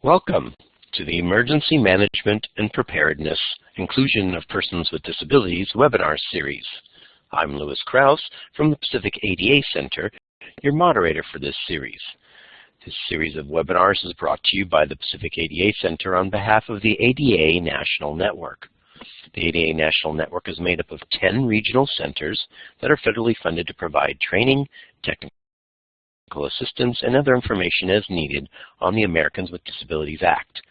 Welcome to the Emergency Management and Preparedness Inclusion of Persons with Disabilities webinar series. I'm Louis Krause from the Pacific ADA Center, your moderator for this series. This series of webinars is brought to you by the Pacific ADA Center on behalf of the ADA National Network. The ADA National Network is made up of 10 regional centers that are federally funded to provide training, technical assistance, and other information as needed on the Americans with Disabilities Act.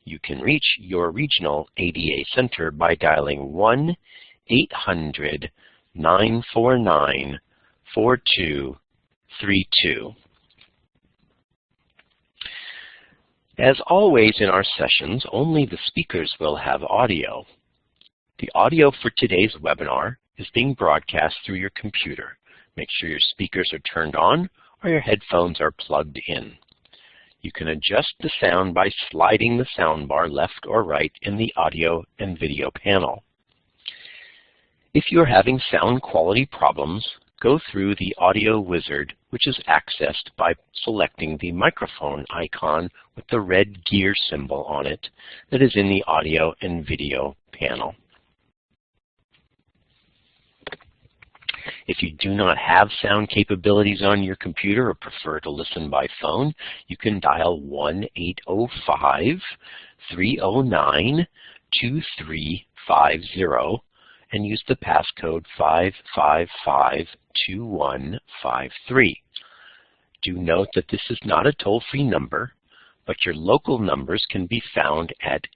You can reach your regional ADA center by dialing 1-800-949-4232. As always in our sessions, only the speakers will have audio. The audio for today's webinar is being broadcast through your computer. Make sure your speakers are turned on or your headphones are plugged in. You can adjust the sound by sliding the soundbar left or right in the audio and video panel. If you are having sound quality problems, go through the audio wizard, which is accessed by selecting the microphone icon with the red gear symbol on it that is in the audio and video panel. If you do not have sound capabilities on your computer or prefer to listen by phone, you can dial 1-805-309-2350 and use the passcode 5552153. Do note that this is not a toll-free number, but your local numbers can be found at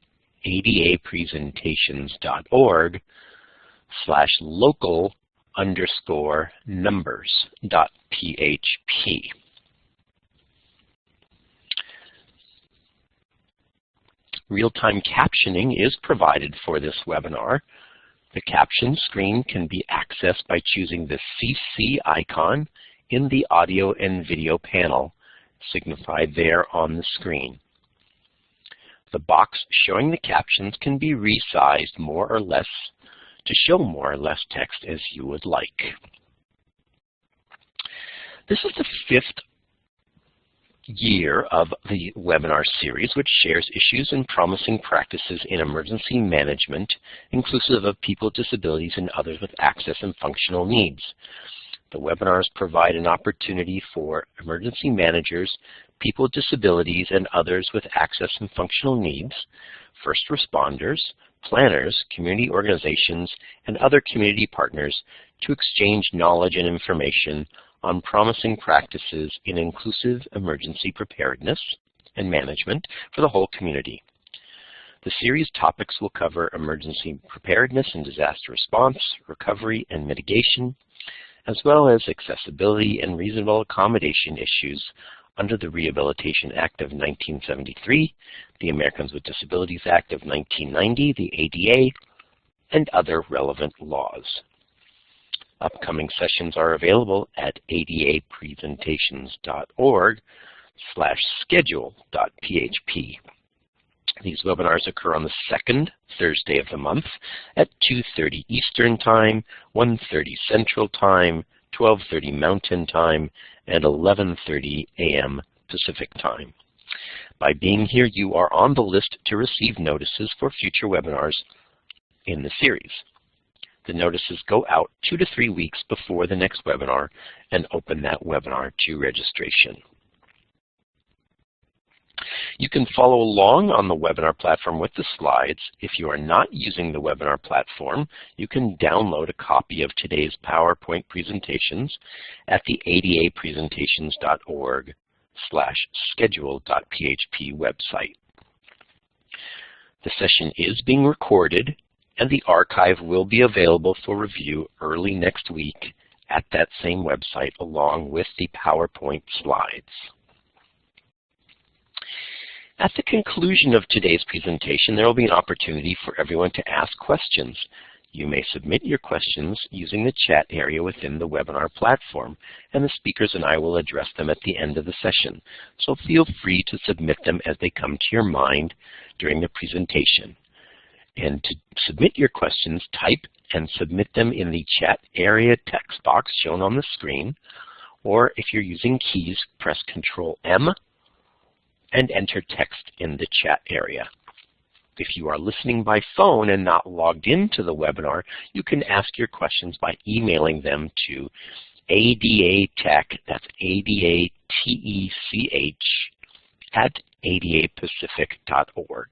adapresentations.org/local_numbers.php. Real-time captioning is provided for this webinar. The caption screen can be accessed by choosing the CC icon in the audio and video panel, signified there on the screen. The box showing the captions can be resized more or less to show more or less text as you would like. This is the 5th year of the webinar series, which shares issues and promising practices in emergency management, inclusive of people with disabilities and others with access and functional needs. The webinars provide an opportunity for emergency managers, people with disabilities, and others with access and functional needs, first responders, planners, community organizations, and other community partners to exchange knowledge and information on promising practices in inclusive emergency preparedness and management for the whole community. The series topics will cover emergency preparedness and disaster response, recovery and mitigation, as well as accessibility and reasonable accommodation issues under the Rehabilitation Act of 1973, the Americans with Disabilities Act of 1990, the ADA, and other relevant laws. Upcoming sessions are available at adapresentations.org/schedule.php. These webinars occur on the second Thursday of the month at 2:30 Eastern Time, 1:30 Central Time, 12:30 Mountain Time, and 11:30 a.m. Pacific Time. By being here, you are on the list to receive notices for future webinars in the series. The notices go out 2 to 3 weeks before the next webinar and open that webinar to registration. You can follow along on the webinar platform with the slides. If you are not using the webinar platform, you can download a copy of today's PowerPoint presentations at the adapresentations.org/schedule.php website. The session is being recorded, and the archive will be available for review early next week at that same website along with the PowerPoint slides. At the conclusion of today's presentation, there will be an opportunity for everyone to ask questions. You may submit your questions using the chat area within the webinar platform, and the speakers and I will address them at the end of the session. So feel free to submit them as they come to your mind during the presentation. And to submit your questions, type and submit them in the chat area text box shown on the screen, or if you're using keys, press Control-M and enter text in the chat area. If you are listening by phone and not logged into the webinar, you can ask your questions by emailing them to ADATech, that's ADATECH, at adapacific.org.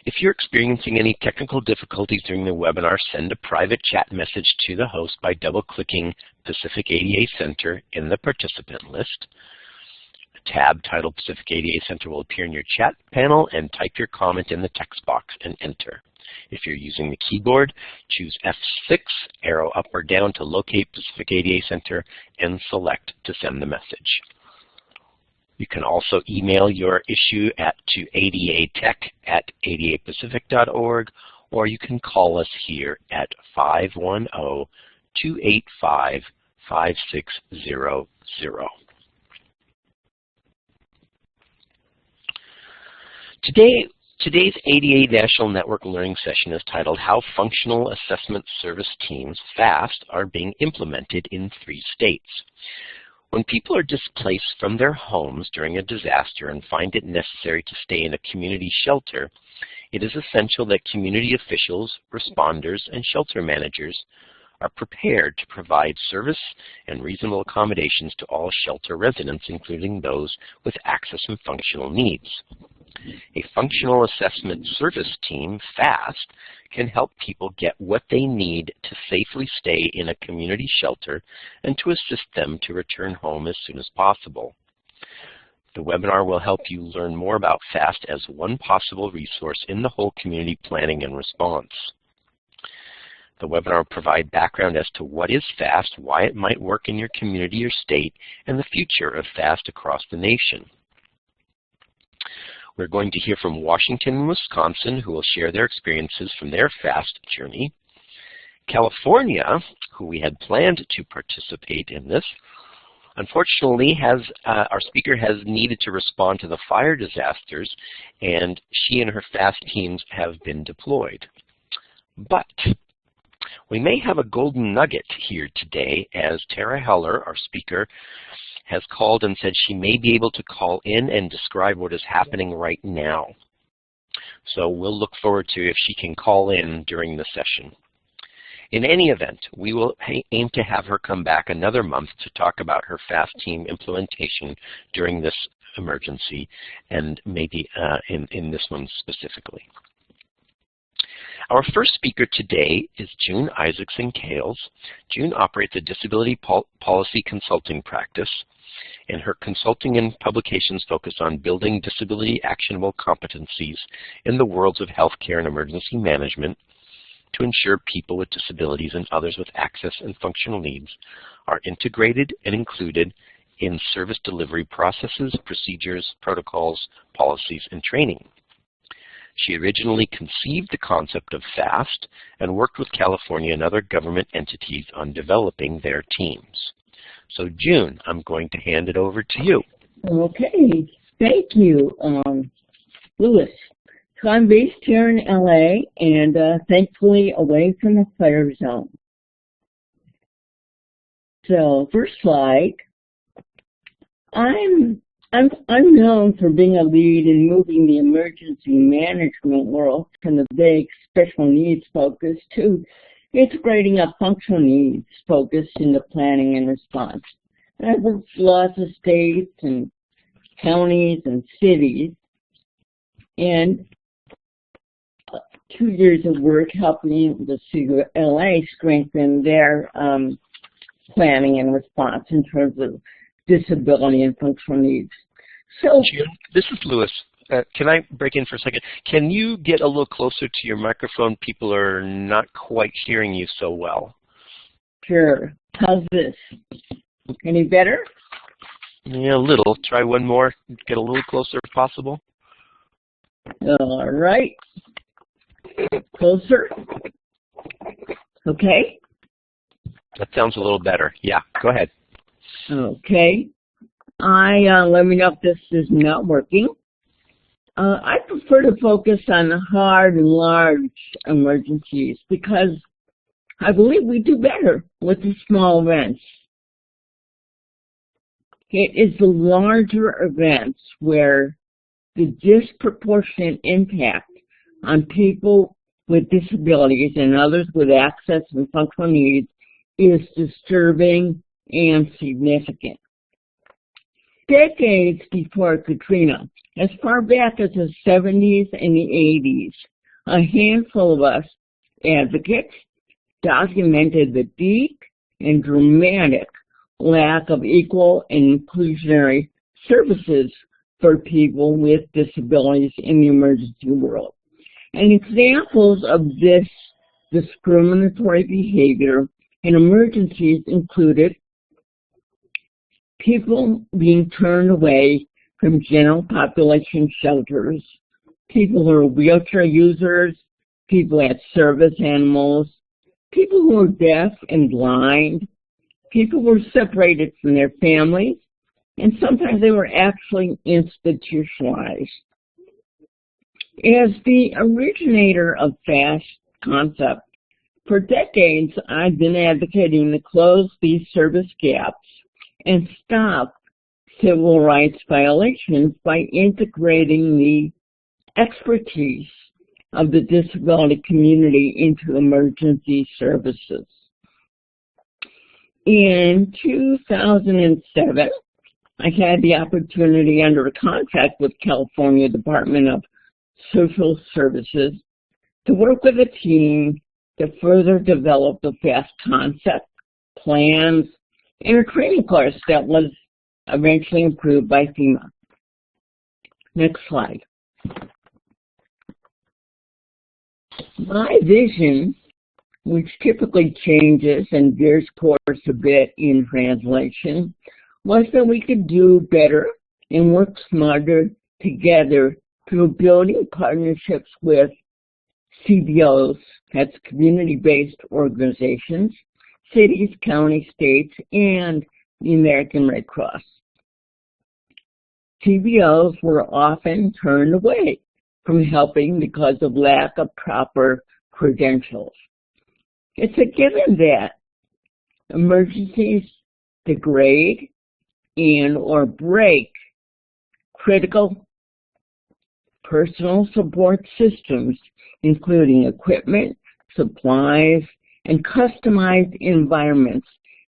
If you're experiencing any technical difficulties during the webinar, send a private chat message to the host by double-clicking Pacific ADA Center in the participant list. A tab titled Pacific ADA Center will appear in your chat panel, and type your comment in the text box and enter. If you're using the keyboard, choose F6, arrow up or down to locate Pacific ADA Center, and select to send the message. You can also email your issue to adatech@adapacific.org, or you can call us here at 510-285-5600. Today's ADA National Network Learning session is titled How Functional Assessment Service Teams, FAST, are being implemented in 3 states. When people are displaced from their homes during a disaster and find it necessary to stay in a community shelter, it is essential that community officials, responders, and shelter managers are prepared to provide service and reasonable accommodations to all shelter residents, including those with access and functional needs. A functional assessment service team, FAST, can help people get what they need to safely stay in a community shelter and to assist them to return home as soon as possible. The webinar will help you learn more about FAST as one possible resource in the whole community planning and response. The webinar will provide background as to what is FAST, why it might work in your community or state, and the future of FAST across the nation. We're going to hear from Washington and Wisconsin, who will share their experiences from their FAST journey. California, who we had planned to participate in this, unfortunately our speaker has needed to respond to the fire disasters, and she and her FAST teams have been deployed. But we may have a golden nugget here today, as Tara Heller, our speaker, has called and said she may be able to call in and describe what is happening right now. So we'll look forward to if she can call in during the session. In any event, we will aim to have her come back another month to talk about her FAST team implementation during this emergency, and maybe in this one specifically. Our first speaker today is June Isaacson-Kales. June operates a disability policy consulting practice, and her consulting and publications focus on building disability actionable competencies in the worlds of healthcare and emergency management to ensure people with disabilities and others with access and functional needs are integrated and included in service delivery processes, procedures, protocols, policies, and training. She originally conceived the concept of FAST and worked with California and other government entities on developing their teams. So June, I'm going to hand it over to you. Okay, thank you, Louis. So I'm based here in LA and thankfully away from the fire zone. So first slide, I'm known for being a lead in moving the emergency management world from the vague special needs focus to integrating a functional needs focus into planning and response. And I've worked with lots of states and counties and cities, and 2 years of work helping the city of LA strengthen their planning and response in terms of disability and functional needs. So, June, this is Louis. Can I break in for a second? Can you get a little closer to your microphone? People are not quite hearing you so well. Sure. How's this? Any better? Yeah, a little. Try one more. Get a little closer if possible. All right. Closer. Okay. That sounds a little better. Yeah, go ahead. Okay. Let me know if this is not working. I prefer to focus on the hard and large emergencies because I believe we do better with the small events. It is the larger events where the disproportionate impact on people with disabilities and others with access and functional needs is disturbing and significant. Decades before Katrina, as far back as the 70s and the 80s, a handful of us advocates documented the deep and dramatic lack of equal and inclusionary services for people with disabilities in the emergency world. And examples of this discriminatory behavior in emergencies included people being turned away from general population shelters, people who are wheelchair users, people at service animals, people who are deaf and blind, people who were separated from their families, and sometimes they were actually institutionalized. As the originator of FAST concept, for decades I've been advocating to close these service gaps and stop civil rights violations by integrating the expertise of the disability community into emergency services. In 2007, I had the opportunity under a contract with California Department of Social Services to work with a team to further develop the FAST concept, plans, and a training course that was eventually approved by FEMA. Next slide. My vision, which typically changes and veers course a bit in translation, was that we could do better and work smarter together through building partnerships with CBOs, that's community-based organizations, cities, counties, states, and the American Red Cross. CBOs were often turned away from helping because of lack of proper credentials. It's a given that emergencies degrade and or break critical personal support systems, including equipment, supplies, and customized environments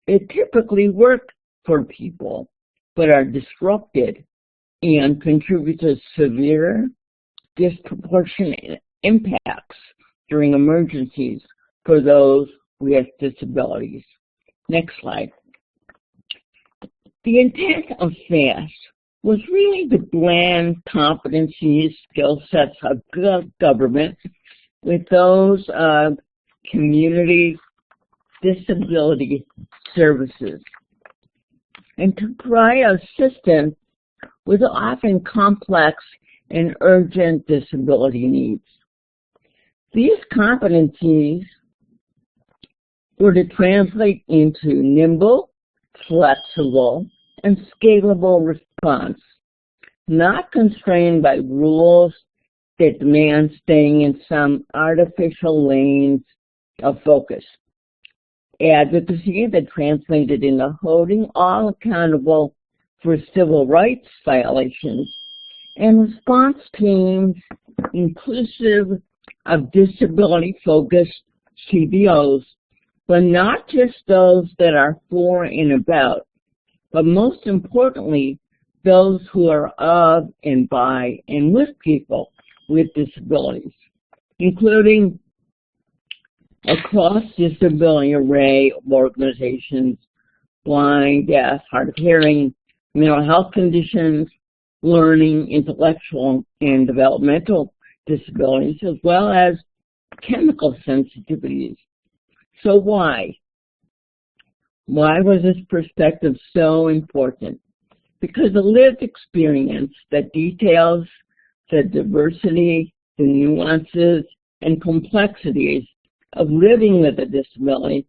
that typically work for people, but are disrupted and contribute to severe, disproportionate impacts during emergencies for those with disabilities. Next slide. The intent of FAST was really to blend competencies, skill sets of government with those of community disability services, and to provide assistance with often complex and urgent disability needs. These competencies were to translate into nimble, flexible, and scalable response, not constrained by rules that demand staying in some artificial lanes of focus. Advocacy that translated into holding all accountable for civil rights violations, and response teams inclusive of disability-focused CBOs, but not just those that are for and about, but most importantly, those who are of and by and with people with disabilities, including a cross-disability array of organizations: blind, deaf, hard of hearing, mental health conditions, learning, intellectual, and developmental disabilities, as well as chemical sensitivities. So why? Why was this perspective so important? Because the lived experience that details the diversity, the nuances, and complexities of living with a disability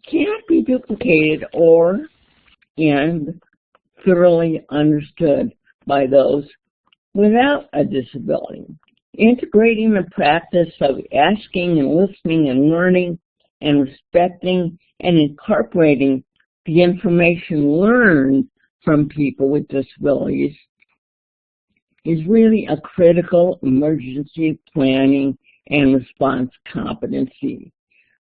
can't be duplicated and thoroughly understood by those without a disability. Integrating the practice of asking and listening and learning and respecting and incorporating the information learned from people with disabilities is really a critical emergency planning and response competency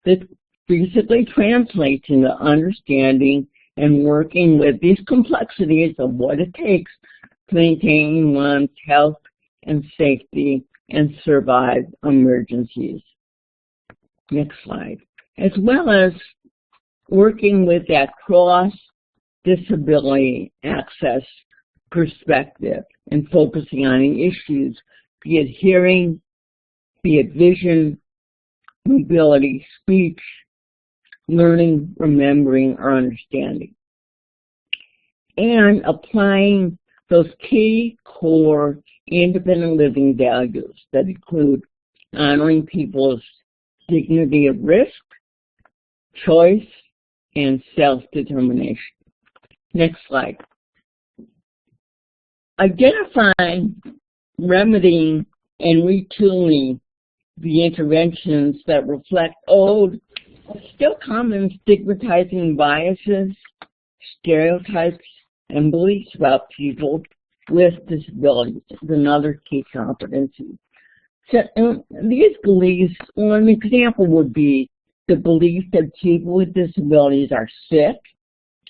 that basically translates into understanding and working with these complexities of what it takes to maintain one's health and safety and survive emergencies. Next slide. As well as working with that cross-disability access perspective and focusing on the issues, be it hearing, be it vision, mobility, speech, learning, remembering, or understanding. And applying those key core independent living values that include honoring people's dignity of risk, choice, and self-determination. Next slide. Identifying, remedying, and retooling the interventions that reflect old, still common stigmatizing biases, stereotypes, and beliefs about people with disabilities is another key competency. So these beliefs, well, an example would be the belief that people with disabilities are sick,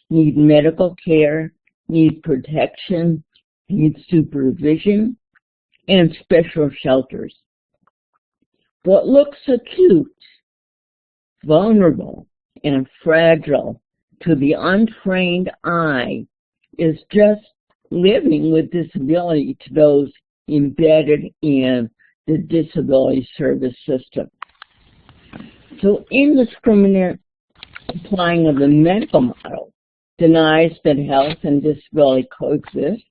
need medical care, need protection, need supervision, and special shelters. What looks acute, vulnerable, and fragile to the untrained eye is just living with disability to those embedded in the disability service system. So indiscriminate applying of the medical model denies that health and disability coexist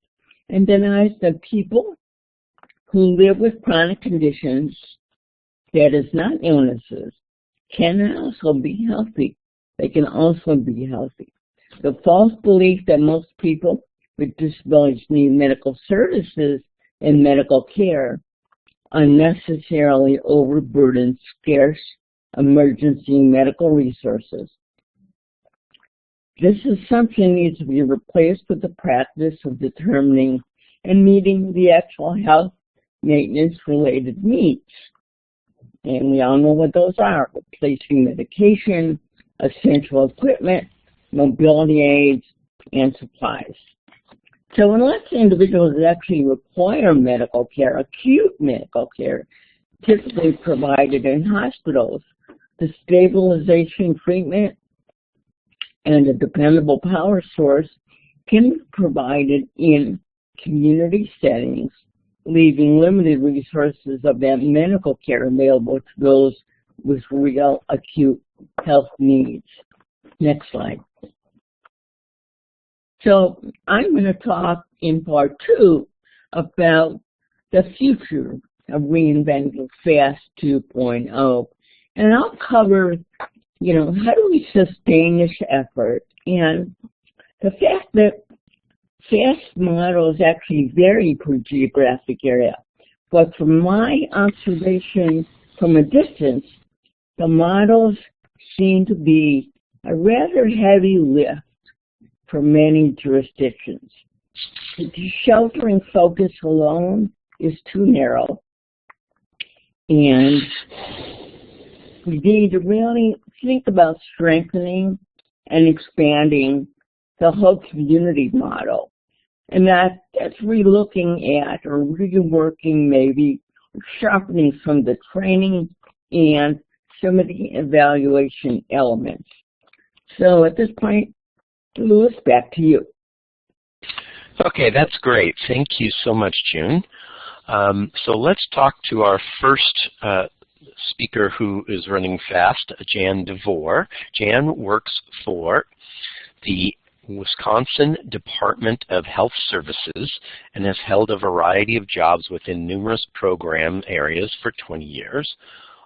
and denies that people who live with chronic conditions, that is not illnesses, can also be healthy. They can also be healthy. The false belief that most people with disabilities need medical services and medical care unnecessarily overburdens scarce emergency medical resources. This assumption needs to be replaced with the practice of determining and meeting the actual health maintenance-related needs. And we all know what those are: replacing medication, essential equipment, mobility aids, and supplies. So unless individuals actually require medical care, acute medical care, typically provided in hospitals, the stabilization treatment and a dependable power source can be provided in community settings, leaving limited resources of that medical care available to those with real acute health needs. Next slide. So I'm going to talk in part 2 about the future of reinventing FAST 2.0. And I'll cover, how do we sustain this effort? And the fact that FAST models actually vary per geographic area. But from my observation from a distance, the models seem to be a rather heavy lift for many jurisdictions. The sheltering focus alone is too narrow, and we need to really think about strengthening and expanding the whole community model. And that's re-looking at or reworking, maybe sharpening some of the training and some of the evaluation elements. So at this point, Louis, back to you. Okay, that's great. Thank you so much, June. So let's talk to our first speaker who is running fast, Jan DeVore. Jan works for the Wisconsin Department of Health Services and has held a variety of jobs within numerous program areas for 20 years.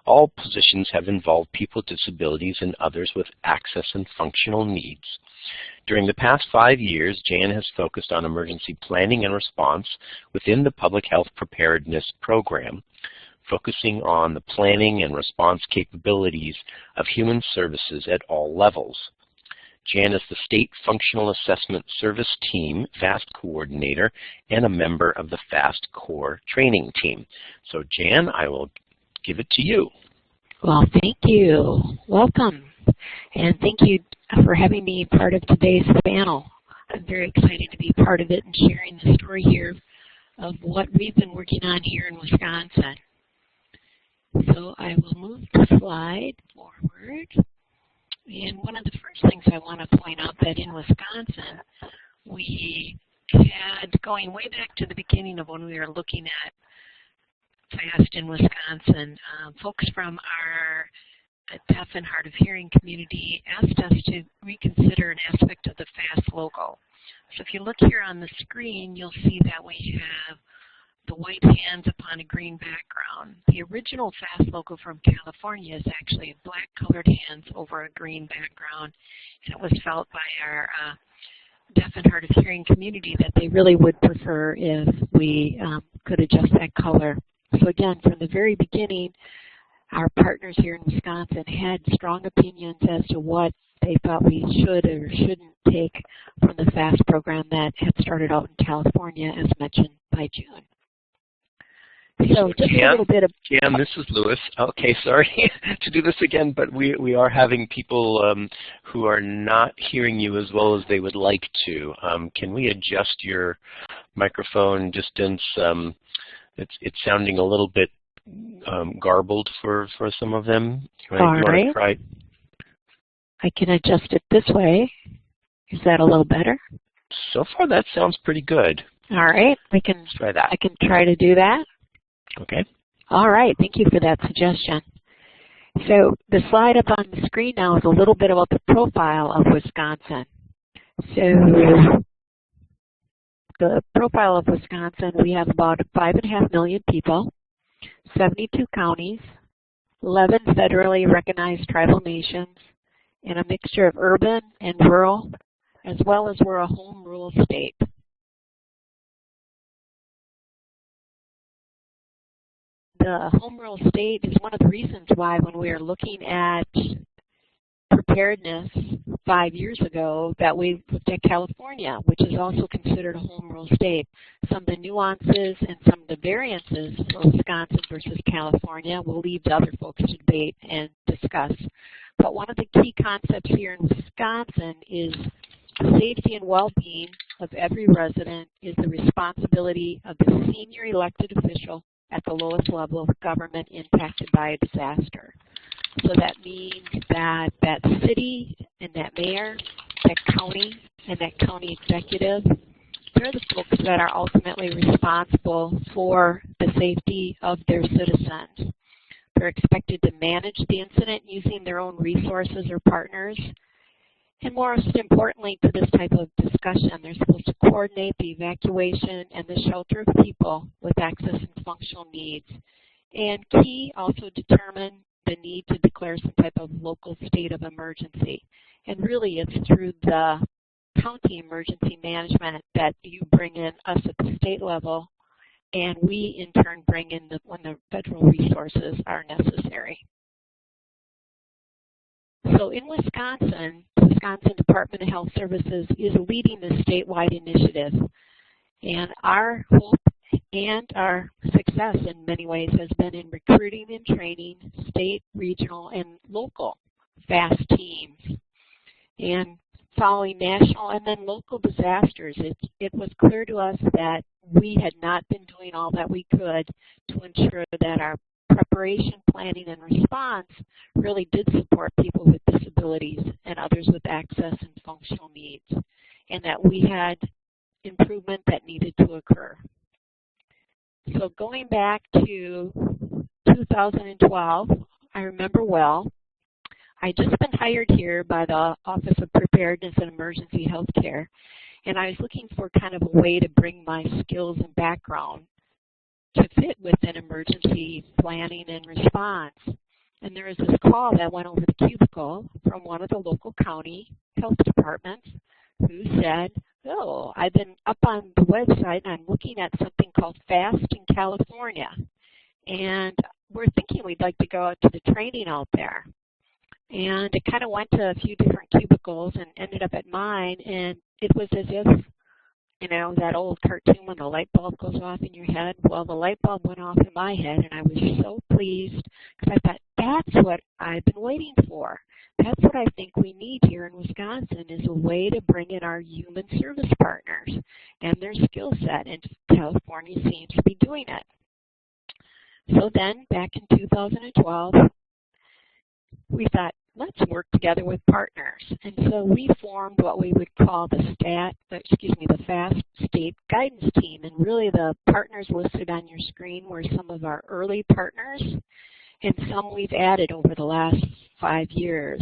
All positions have involved people with disabilities and others with access and functional needs. During the past 5 years, Jan has focused on emergency planning and response within the Public Health Preparedness Program, focusing on the planning and response capabilities of human services at all levels. Jan is the State Functional Assessment Service Team FAST Coordinator and a member of the FAST Core Training Team. So Jan, I will give it to you. Well, thank you. Welcome. And thank you for having me part of today's panel. I'm very excited to be part of it and sharing the story here of what we've been working on here in Wisconsin. So I will move the slide forward. And one of the first things I want to point out that in Wisconsin, we had, going way back to the beginning of when we were looking at FAST in Wisconsin, folks from our deaf and hard of hearing community asked us to reconsider an aspect of the FAST logo. So if you look here on the screen, you'll see that we have the white hands upon a green background. The original FAST logo from California is actually black colored hands over a green background. And it was felt by our deaf and hard of hearing community that they really would prefer if we could adjust that color. So again, from the very beginning, our partners here in Wisconsin had strong opinions as to what they thought we should or shouldn't take from the FAST program that had started out in California, as mentioned, by June. So just a little bit of... Jan, this is Louis. Okay, sorry to do this again, but we are having people who are not hearing you as well as they would like to. Can we adjust your microphone distance? It's sounding a little bit garbled for some of them. You want to try? I can adjust it this way. Is that a little better? So far, that sounds pretty good. All right, let's try that. I can try to do that. Okay. All right, thank you for that suggestion. So the slide up on the screen now is a little bit about the profile of Wisconsin. So the profile of Wisconsin, we have about 5.5 million people, 72 counties, 11 federally recognized tribal nations, and a mixture of urban and rural, as well as we're a home rule state. The home rule state is one of the reasons why when we were looking at preparedness 5 years ago that we looked at California, which is also considered a home rule state. Some of the nuances and some of the variances for Wisconsin versus California we'll leave to other folks to debate and discuss. But one of the key concepts here in Wisconsin is the safety and well-being of every resident is the responsibility of the senior elected official at the lowest level of government impacted by a disaster. So that means that that city and that mayor, that county and that county executive, they're the folks that are ultimately responsible for the safety of their citizens. They're expected to manage the incident using their own resources or partners. And most importantly to this type of discussion, they're supposed to coordinate the evacuation and the shelter of people with access and functional needs. And key, also determine the need to declare some type of local state of emergency. And really it's through the county emergency management that you bring in us at the state level, and we in turn bring in when the federal resources are necessary. So in Wisconsin, the Wisconsin Department of Health Services is leading this statewide initiative. And our hope and our success in many ways has been in recruiting and training state, regional, and local FAST teams. And following national and then local disasters, it was clear to us that we had not been doing all that we could to ensure that our preparation, planning, and response really did support people with disabilities and others with access and functional needs, and that we had improvement that needed to occur. So going back to 2012, I remember well, I'd just been hired here by the Office of Preparedness and Emergency Healthcare, and I was looking for kind of a way to bring my skills and background to fit within emergency planning and response. And there was this call that went over the cubicle from one of the local county health departments who said, oh, I've been up on the website and I'm looking at something called FAST in California. And we're thinking we'd like to go out to the training out there. And it kind of went to a few different cubicles and ended up at mine, and it was as if, you know, that old cartoon when the light bulb goes off in your head. Well, the light bulb went off in my head, and I was so pleased because I thought, that's what I've been waiting for. That's what I think we need here in Wisconsin, is a way to bring in our human service partners and their skill set, and California seems to be doing it. So then, back in 2012, we thought, let's work together with partners. And so we formed what we would call the FAST State Guidance Team. And really the partners listed on your screen were some of our early partners and some we've added over the last 5 years.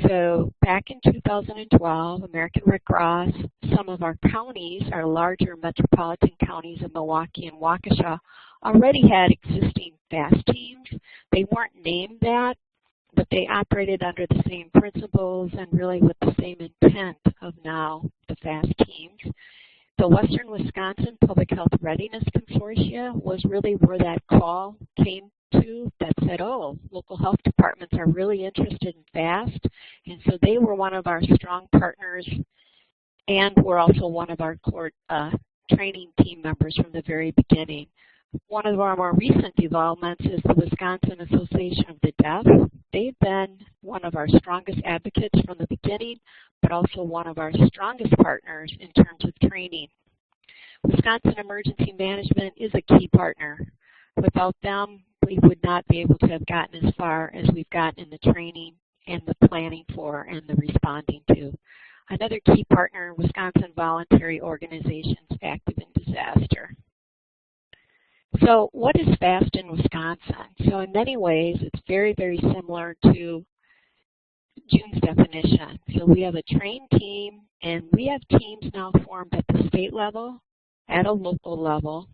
So back in 2012, American Red Cross, some of our counties, our larger metropolitan counties of Milwaukee and Waukesha, already had existing FAST teams. They weren't named that, but they operated under the same principles and really with the same intent of now the FAST teams. The Western Wisconsin Public Health Readiness Consortia was really where that call came to, that said, oh, local health departments are really interested in FAST, and so they were one of our strong partners and were also one of our core training team members from the very beginning. One of our more recent developments is the Wisconsin Association of the Deaf. They've been one of our strongest advocates from the beginning, but also one of our strongest partners in terms of training. Wisconsin Emergency Management is a key partner. Without them, we would not be able to have gotten as far as we've gotten in the training and the planning for and the responding to. Another key partner, Wisconsin Voluntary Organizations Active in Disaster. So what is FAST in Wisconsin? So in many ways, it's very, very similar to June's definition. So we have a trained team, and we have teams now formed at the state level, at a local level,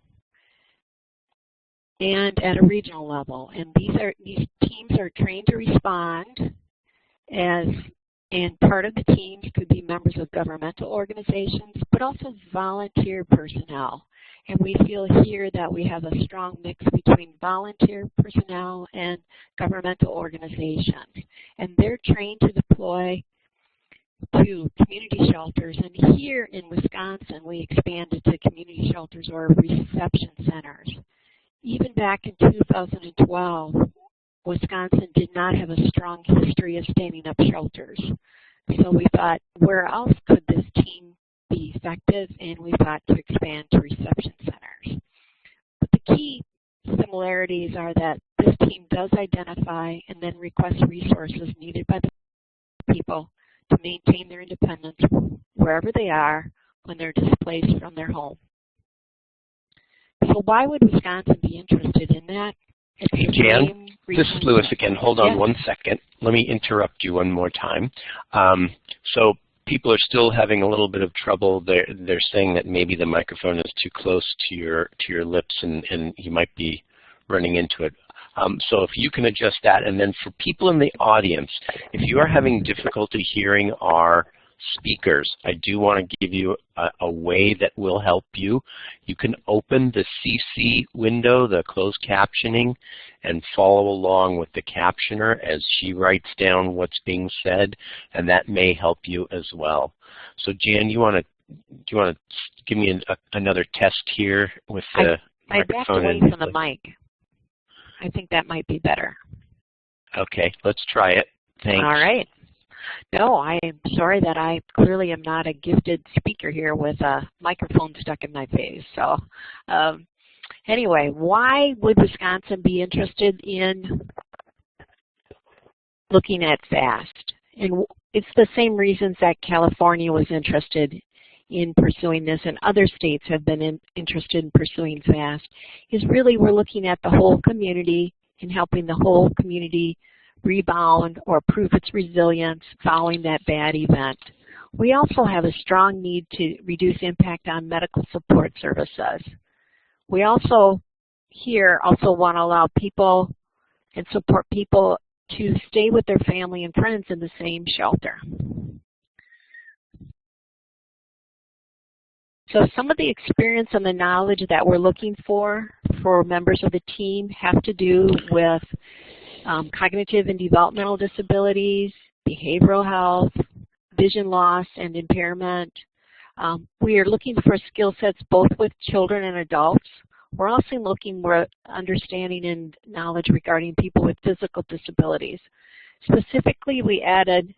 and at a regional level. And these teams are trained to respond and part of the teams could be members of governmental organizations, but also volunteer personnel. And we feel here that we have a strong mix between volunteer personnel and governmental organizations. And they're trained to deploy to community shelters. And here in Wisconsin, we expanded to community shelters or reception centers. Even back in 2012, Wisconsin did not have a strong history of standing up shelters. So we thought, where else could this team be effective? And we thought to expand to reception centers. But the key similarities are that this team does identify and then request resources needed by the people to maintain their independence wherever they are when they're displaced from their home. So why would Wisconsin be interested in that? Hey, Jan, this is Lewis again. Hold on one second. Let me interrupt you one more time. So people are still having a little bit of trouble. They're saying that maybe the microphone is too close to your lips and you might be running into it. So if you can adjust that, and then for people in the audience, if you are having difficulty hearing our speakers, I do want to give you a way that will help you. You can open the CC window, the closed captioning, and follow along with the captioner as she writes down what's being said, and that may help you as well. So Jan, do you want to give me another test here with the microphone? I backed away from the mic. I think that might be better. Okay, let's try it. Thanks. All right. No, I am sorry that I clearly am not a gifted speaker here with a microphone stuck in my face. So anyway, why would Wisconsin be interested in looking at FAST? And it's the same reasons that California was interested in pursuing this, and other states have been interested in pursuing FAST, is really we're looking at the whole community and helping the whole community rebound or prove its resilience following that bad event. We also have a strong need to reduce impact on medical support services. We also here want to allow people and support people to stay with their family and friends in the same shelter. So some of the experience and the knowledge that we're looking for members of the team have to do with cognitive and developmental disabilities, behavioral health, vision loss and impairment. We are looking for skill sets both with children and adults. We're also looking for understanding and knowledge regarding people with physical disabilities. Specifically, we added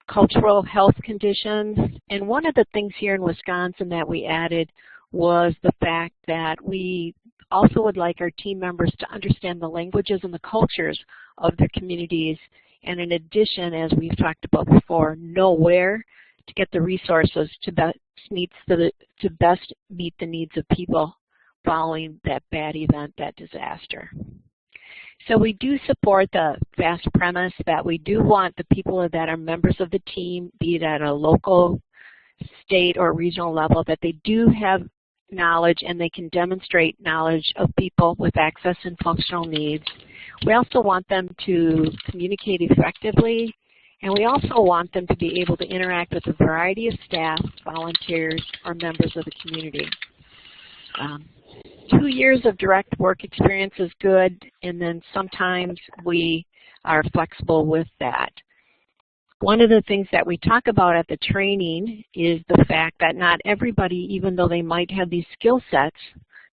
cultural health conditions, and one of the things here in Wisconsin that we added was the fact that we also would like our team members to understand the languages and the cultures of their communities, and in addition, as we've talked about before, know where to get the resources to best meet the needs of people following that bad event, that disaster. So we do support the FAST premise that we do want the people that are members of the team, be it at a local, state, or regional level, that they do have knowledge and they can demonstrate knowledge of people with access and functional needs. We also want them to communicate effectively, and we also want them to be able to interact with a variety of staff, volunteers, or members of the community. 2 years of direct work experience is good, and then sometimes we are flexible with that. One of the things that we talk about at the training is the fact that not everybody, even though they might have these skill sets,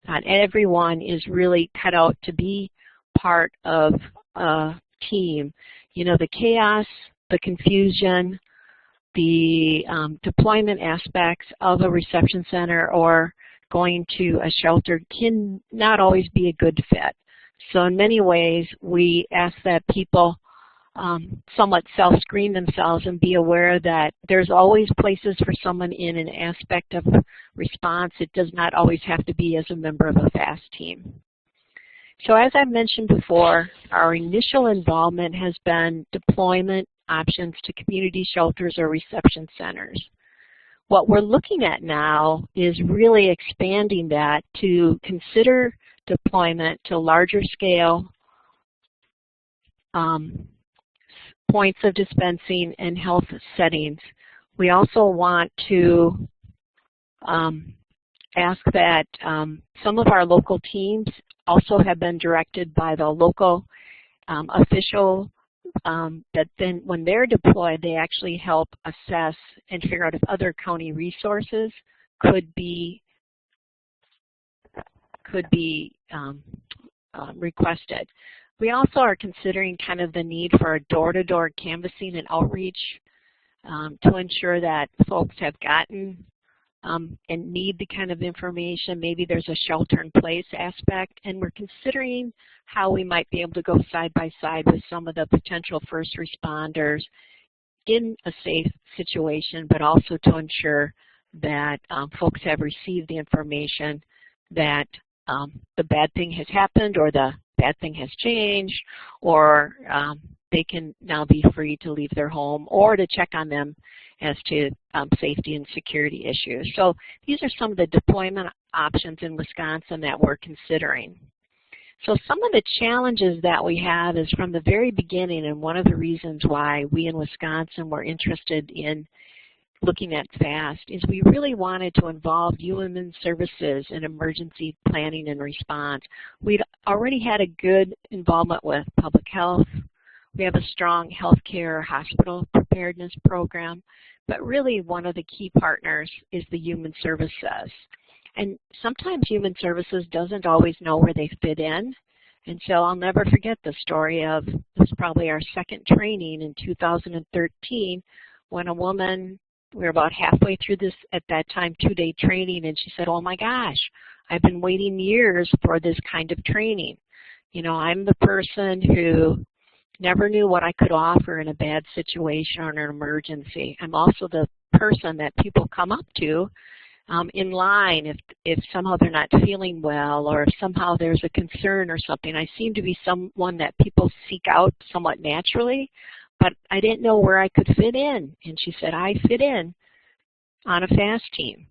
not everyone is really cut out to be part of a team. You know, the chaos, the confusion, the deployment aspects of a reception center or going to a shelter can not always be a good fit. So in many ways, we ask that people somewhat self-screen themselves and be aware that there's always places for someone in an aspect of response. It does not always have to be as a member of a FAST team. So as I mentioned before, our initial involvement has been deployment options to community shelters or reception centers. What we're looking at now is really expanding that to consider deployment to larger scale points of dispensing and health settings. We also want to ask that some of our local teams also have been directed by the local official that then when they're deployed, they actually help assess and figure out if other county resources could be requested. We also are considering kind of the need for a door-to-door canvassing and outreach to ensure that folks have gotten and need the kind of information. Maybe there's a shelter-in-place aspect, and we're considering how we might be able to go side by side with some of the potential first responders in a safe situation, but also to ensure that folks have received the information that the bad thing has happened or the bad thing has changed, or they can now be free to leave their home, or to check on them as to safety and security issues. So these are some of the deployment options in Wisconsin that we're considering. So some of the challenges that we have is from the very beginning, and one of the reasons why we in Wisconsin were interested in looking at FAST is we really wanted to involve human services in emergency planning and response. We'd already had a good involvement with public health. We have a strong healthcare hospital preparedness program, but really one of the key partners is the human services. And sometimes human services doesn't always know where they fit in. And so I'll never forget the story of, this was probably our second training in 2013, when a woman, we were about halfway through this, at that time, 2-day training, and she said, oh my gosh, I've been waiting years for this kind of training. You know, I'm the person who never knew what I could offer in a bad situation or an emergency. I'm also the person that people come up to in line if somehow they're not feeling well, or if somehow there's a concern or something. I seem to be someone that people seek out somewhat naturally, but I didn't know where I could fit in. And she said, I fit in on a FAST team.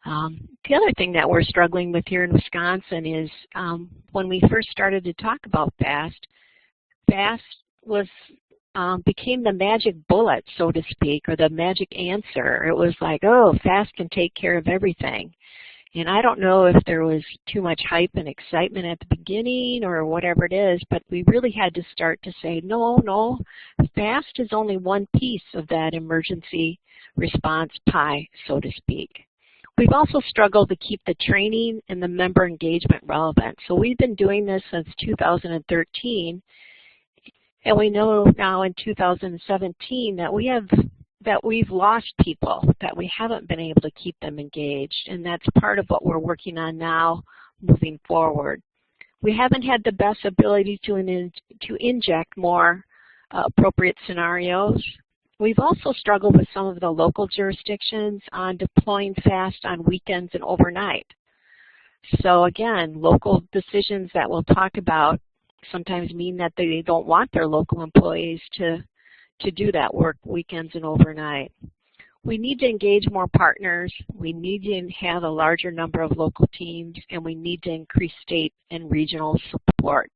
The other thing that we're struggling with here in Wisconsin is when we first started to talk about FAST, FAST was became the magic bullet, so to speak, or the magic answer. It was like, oh, FAST can take care of everything. And I don't know if there was too much hype and excitement at the beginning or whatever it is, but we really had to start to say, no, FAST is only one piece of that emergency response pie, so to speak. We've also struggled to keep the training and the member engagement relevant. So we've been doing this since 2013, and we know now in 2017 that we've lost people, that we haven't been able to keep them engaged, and that's part of what we're working on now moving forward. We haven't had the best ability to inject more appropriate scenarios. We've also struggled with some of the local jurisdictions on deploying FAST on weekends and overnight. So again, local decisions that we'll talk about sometimes mean that they don't want their local employees to do that work weekends and overnight. We need to engage more partners, we need to have a larger number of local teams, and we need to increase state and regional support.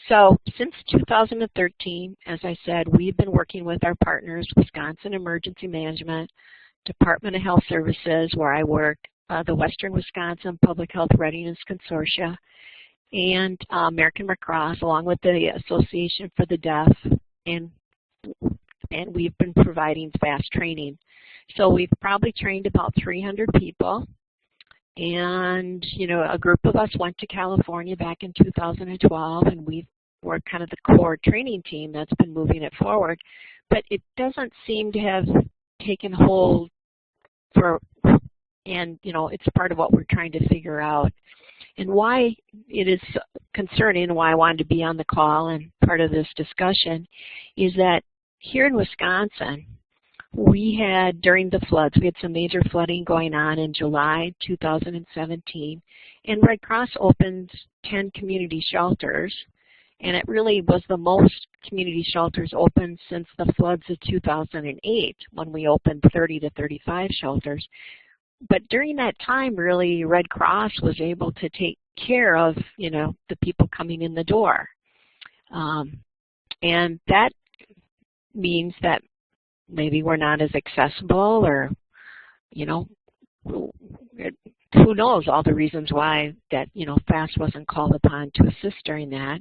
So since 2013, as I said, we've been working with our partners, Wisconsin Emergency Management, Department of Health Services, where I work, the Western Wisconsin Public Health Readiness Consortia, and American Red Cross, along with the Association for the Deaf, and we've been providing FAST training. So we've probably trained about 300 people, and a group of us went to California back in 2012, and we're kind of the core training team that's been moving it forward. But it doesn't seem to have taken hold and it's part of what we're trying to figure out. And why it is concerning, and why I wanted to be on the call and part of this discussion, is that here in Wisconsin, we had, during the floods, we had some major flooding going on in July 2017, and Red Cross opened 10 community shelters, and it really was the most community shelters opened since the floods of 2008, when we opened 30 to 35 shelters. But during that time, really, Red Cross was able to take care of, the people coming in the door. And that means that maybe we're not as accessible, or, who knows all the reasons why that, FAST wasn't called upon to assist during that.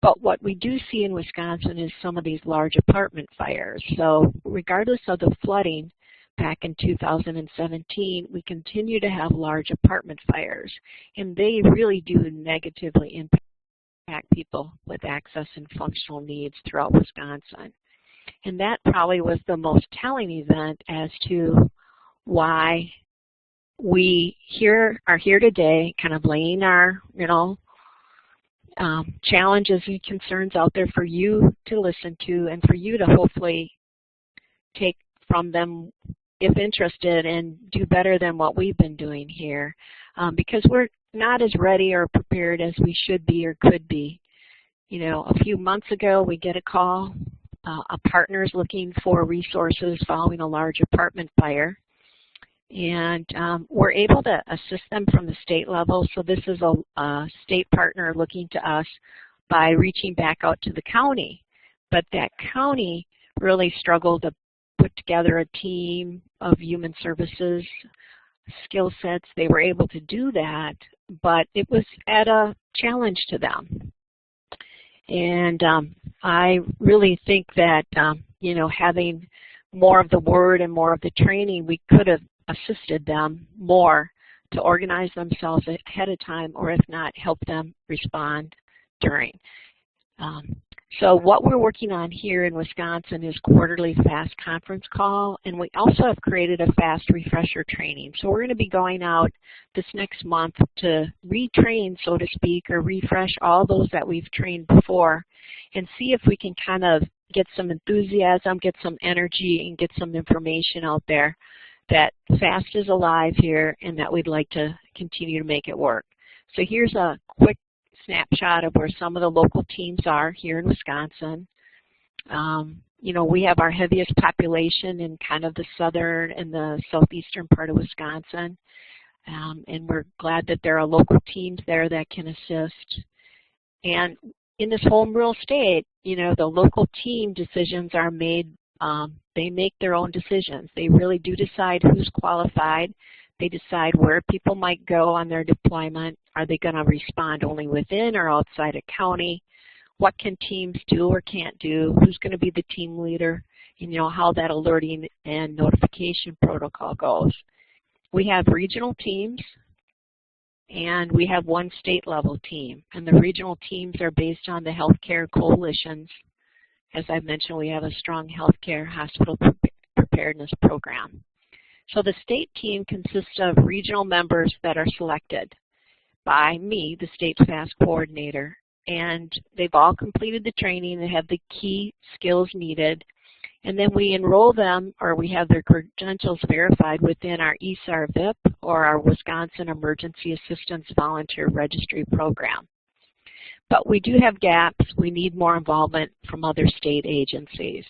But what we do see in Wisconsin is some of these large apartment fires. So regardless of the flooding, back in 2017, we continue to have large apartment fires, and they really do negatively impact people with access and functional needs throughout Wisconsin. And that probably was the most telling event as to why we are here today, kind of laying our, challenges and concerns out there for you to listen to, and for you to hopefully take from them, if interested, and do better than what we've been doing here, because we're not as ready or prepared as we should be or could be. A few months ago, we get a call, a partner's looking for resources following a large apartment fire, and we're able to assist them from the state level. So this is a state partner looking to us by reaching back out to the county, but that county really struggled to put together a team of human services skill sets. They were able to do that, but it was at a challenge to them. And I really think that, having more of the word and more of the training, we could have assisted them more to organize themselves ahead of time, or if not, help them respond during. So what we're working on here in Wisconsin is quarterly FAST conference call, and we also have created a FAST refresher training. So we're going to be going out this next month to retrain, so to speak, or refresh all those that we've trained before, and see if we can kind of get some enthusiasm, get some energy, and get some information out there that FAST is alive here and that we'd like to continue to make it work. So here's a quick snapshot of where some of the local teams are here in Wisconsin. We have our heaviest population in kind of the southern and the southeastern part of Wisconsin, and we're glad that there are local teams there that can assist. And in this home rule state, the local team decisions are made, they make their own decisions. They really do decide who's qualified. They decide where people might go on their deployment. Are they going to respond only within or outside a county? What can teams do or can't do? Who's going to be the team leader? And how that alerting and notification protocol goes. We have regional teams, and we have one state level team. And the regional teams are based on the healthcare coalitions. As I've mentioned, we have a strong healthcare hospital preparedness program. So the state team consists of regional members that are selected by me, the state's FAST coordinator, and they've all completed the training. They have the key skills needed, and then we enroll them, or we have their credentials verified within our ESAR VIP or our Wisconsin Emergency Assistance Volunteer Registry program. But we do have gaps. We need more involvement from other state agencies.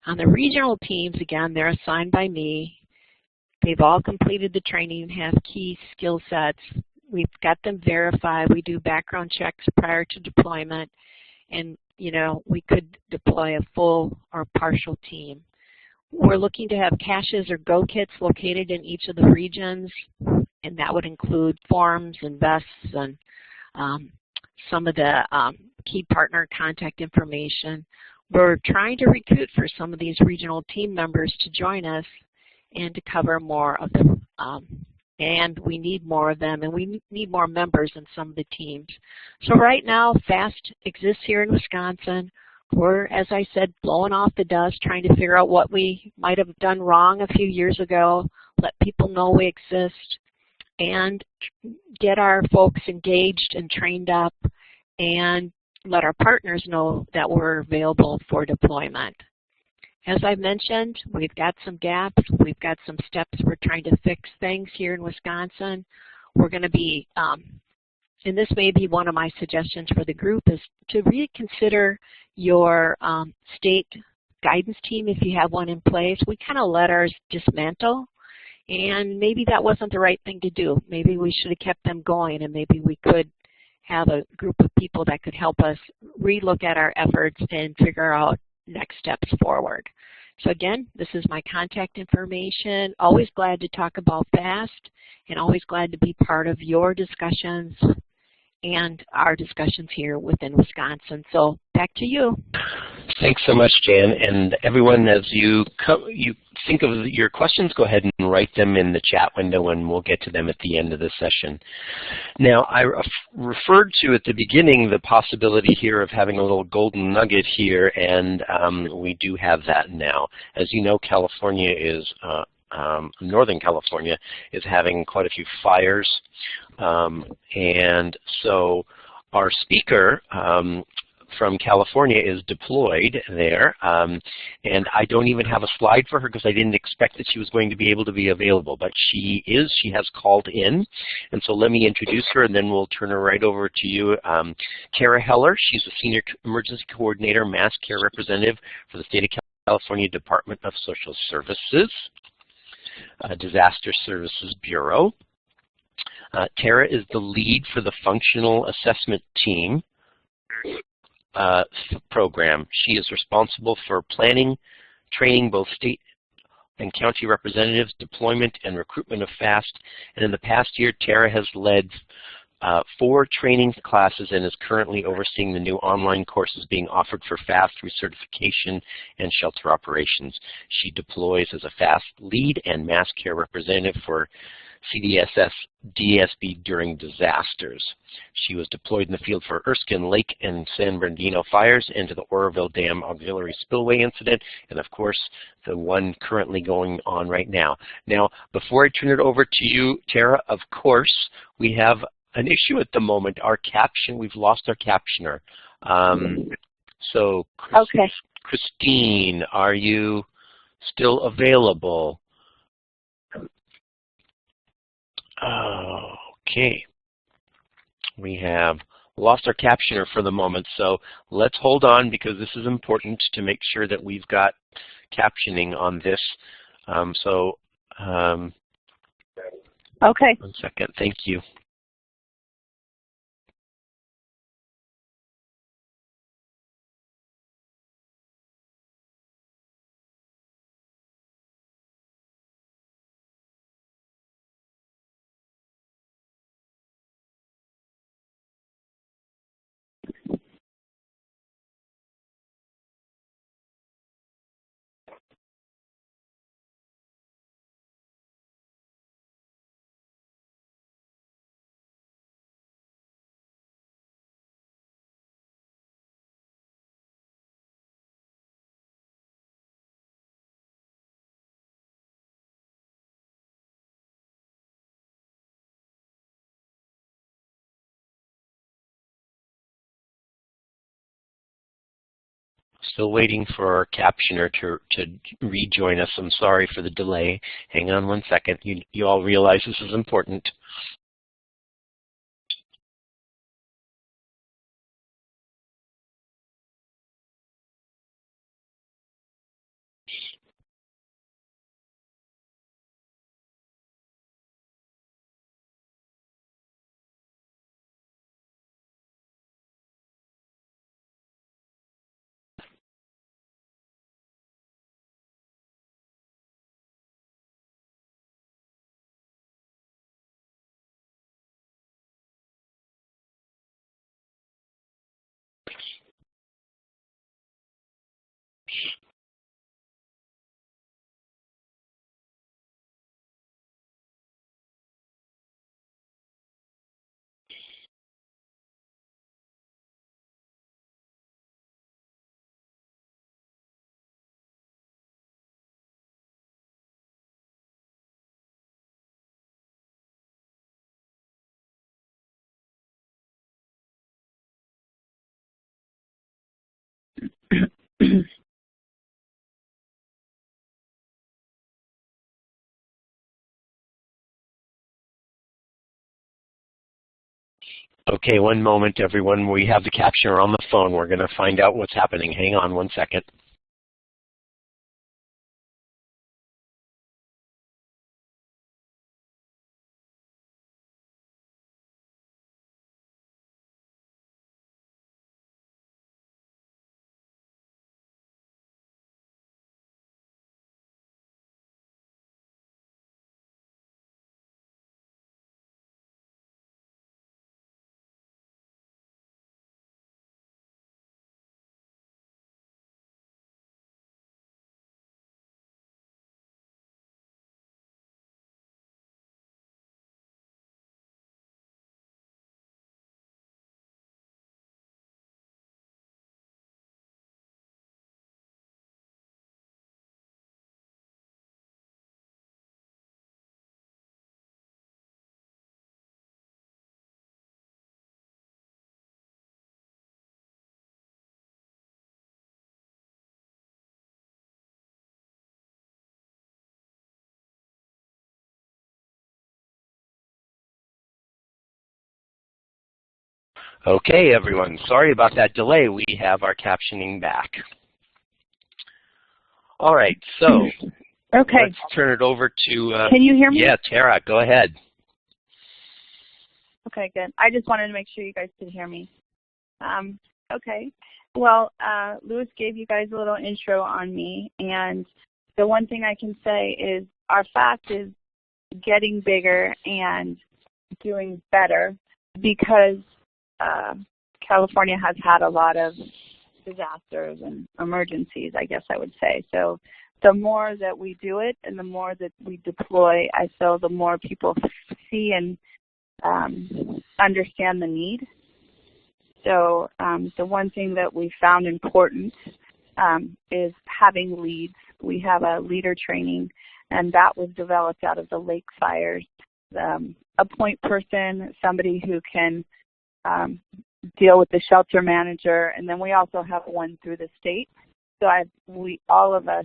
On the regional teams, again, they're assigned by me. They've all completed the training and have key skill sets. We've got them verified. We do background checks prior to deployment, and we could deploy a full or partial team. We're looking to have caches or go kits located in each of the regions, and that would include forms and vests and some of the key partner contact information. We're trying to recruit for some of these regional team members to join us and to cover more of them. And we need more of them, and we need more members in some of the teams. So right now, FAST exists here in Wisconsin. We're, as I said, blowing off the dust, trying to figure out what we might have done wrong a few years ago, let people know we exist, and get our folks engaged and trained up, and let our partners know that we're available for deployment. As I mentioned, we've got some gaps. We've got some steps. We're trying to fix things here in Wisconsin. We're going to be, and this may be one of my suggestions for the group, is to reconsider your state guidance team if you have one in place. We kind of let ours dismantle, and maybe that wasn't the right thing to do. Maybe we should have kept them going, and maybe we could have a group of people that could help us relook at our efforts and figure out next steps forward. So again, this is my contact information. Always glad to talk about FAST, and always glad to be part of your discussions and our discussions here within Wisconsin. So back to you. Thanks so much, Jan. And everyone, as you think of your questions, go ahead and write them in the chat window, and we'll get to them at the end of the session. Now, I referred to at the beginning the possibility here of having a little golden nugget here, and we do have that now. As you know, California is Northern California is having quite a few fires, and so our speaker from California is deployed there, and I don't even have a slide for her because I didn't expect that she was going to be able to be available, but she has called in, and so let me introduce her, and then we'll turn her right over to you. Tara Heller, she's the Senior Emergency Coordinator, Mass Care Representative for the State of California Department of Social Services, Disaster Services Bureau. Tara is the lead for the Functional Assessment Team program. She is responsible for planning, training both state and county representatives, deployment and recruitment of FAST, and in the past year, Tara has led 4 training classes and is currently overseeing the new online courses being offered for FAST recertification and shelter operations. She deploys as a FAST lead and mass care representative for CDSS DSB during disasters. She was deployed in the field for Erskine Lake and San Bernardino fires, and to the Oroville Dam auxiliary spillway incident, and of course the one currently going on right now. Now, before I turn it over to you, Tara, of course we have an issue at the moment. Our caption, we've lost our captioner. So Okay. Christine, are you still available? Okay. We have lost our captioner for the moment, so let's hold on because this is important to make sure that we've got captioning on this. Okay. 1 second. Thank you. Still waiting for our captioner to rejoin us. I'm sorry for the delay. Hang on one second. You all realize this is important. Okay, one moment, everyone. We have the captioner on the phone. We're going to find out what's happening. Hang on one second. Okay, everyone. Sorry about that delay. We have our captioning back. All right, so okay. Let's turn it over to... Can you hear me? Yeah, Tara, go ahead. Okay, good. I just wanted to make sure you guys could hear me. Okay. Well, Louis gave you guys a little intro on me, and the one thing I can say is our FACT is getting bigger and doing better because California has had a lot of disasters and emergencies, I guess I would say. So the more that we do it and the more that we deploy, I feel the more people see and understand the need. So the one thing that we found important is having leads. We have a leader training, and that was developed out of the lake fires. A point person, somebody who can deal with the shelter manager, and then we also have one through the state. So all of us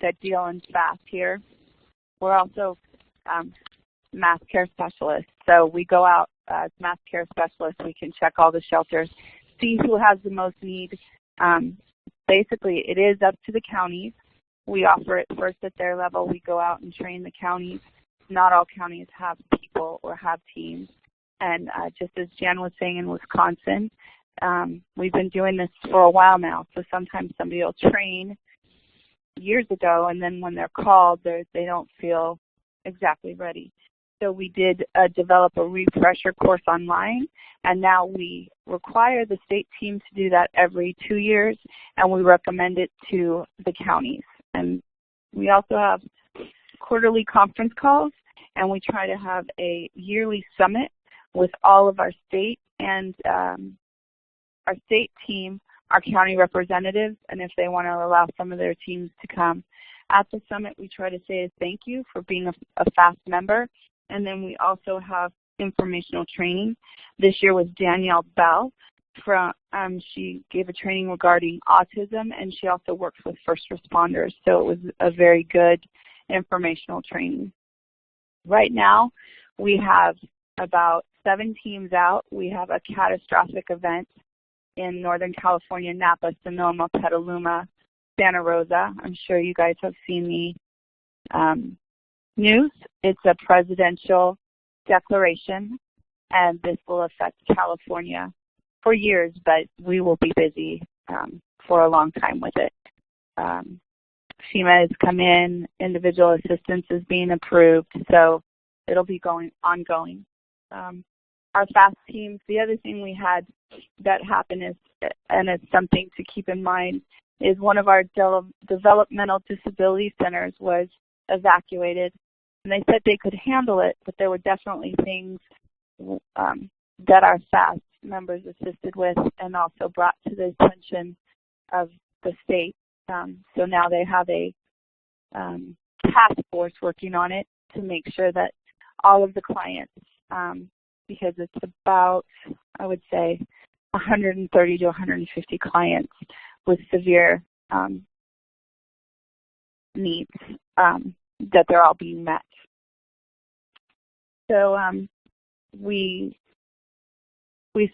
that deal in FAST here, we're also mass care specialists. So we go out as mass care specialists. We can check all the shelters, see who has the most need. Basically, it is up to the counties. We offer it first at their level. We go out and train the counties. Not all counties have people or have teams. And just as Jan was saying in Wisconsin, we've been doing this for a while now. So sometimes somebody will train years ago, and then when they're called, they don't feel exactly ready. So we did develop a refresher course online, and now we require the state team to do that every 2 years, and we recommend it to the counties. And we also have quarterly conference calls, and we try to have a yearly summit with all of our state and our state team, our county representatives, and if they want to allow some of their teams to come. At the summit, we try to say a thank you for being a FAST member, and then we also have informational training. This year was Danielle Bell she gave a training regarding autism, and she also works with first responders. So it was a very good informational training. Right now, we have about 7 teams out. We have a catastrophic event in Northern California, Napa, Sonoma, Petaluma, Santa Rosa. I'm sure you guys have seen the news. It's a presidential declaration, and this will affect California for years, but we will be busy for a long time with it. FEMA has come in, individual assistance is being approved, so it'll be ongoing. Our FAST teams, the other thing we had that happened is, and it's something to keep in mind, is one of our developmental disability centers was evacuated, and they said they could handle it, but there were definitely things that our FAST members assisted with and also brought to the attention of the state. So now they have a task force working on it to make sure that all of the clients, because it's about, I would say, 130 to 150 clients with severe needs, that they're all being met. So we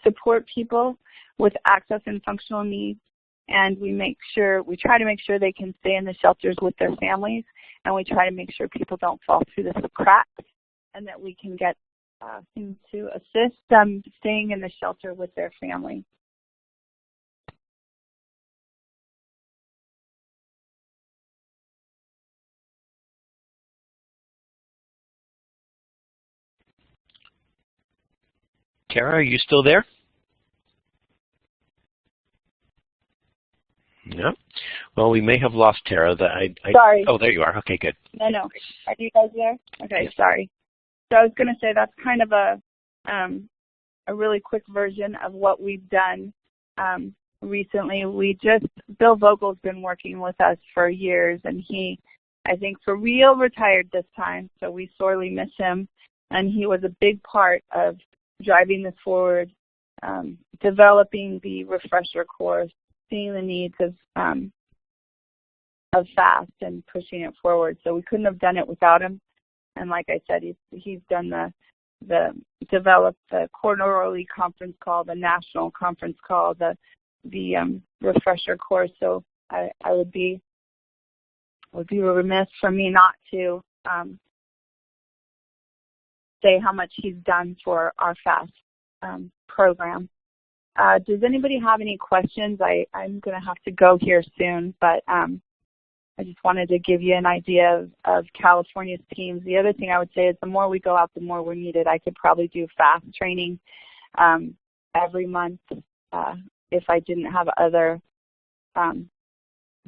support people with access and functional needs, and we try to make sure they can stay in the shelters with their families, and we try to make sure people don't fall through the cracks, and that we can get things to assist them staying in the shelter with their family. Tara, are you still there? No. Well, we may have lost Tara. Sorry. Oh, there you are. Okay, good. No. Are you guys there? Okay, sorry. So I was going to say that's kind of a really quick version of what we've done recently. Bill Vogel's been working with us for years, and he, I think, for real retired this time, so we sorely miss him. And he was a big part of driving this forward, developing the refresher course, seeing the needs of FAST and pushing it forward. So we couldn't have done it without him. And like I said, he's done developed the quarterly conference call, the national conference call, the refresher course. So I would be remiss for me not to say how much he's done for our FAST program. Does anybody have any questions? I'm going to have to go here soon, but I just wanted to give you an idea of California's teams. The other thing I would say is the more we go out, the more we're needed. I could probably do FAST training every month if I didn't have other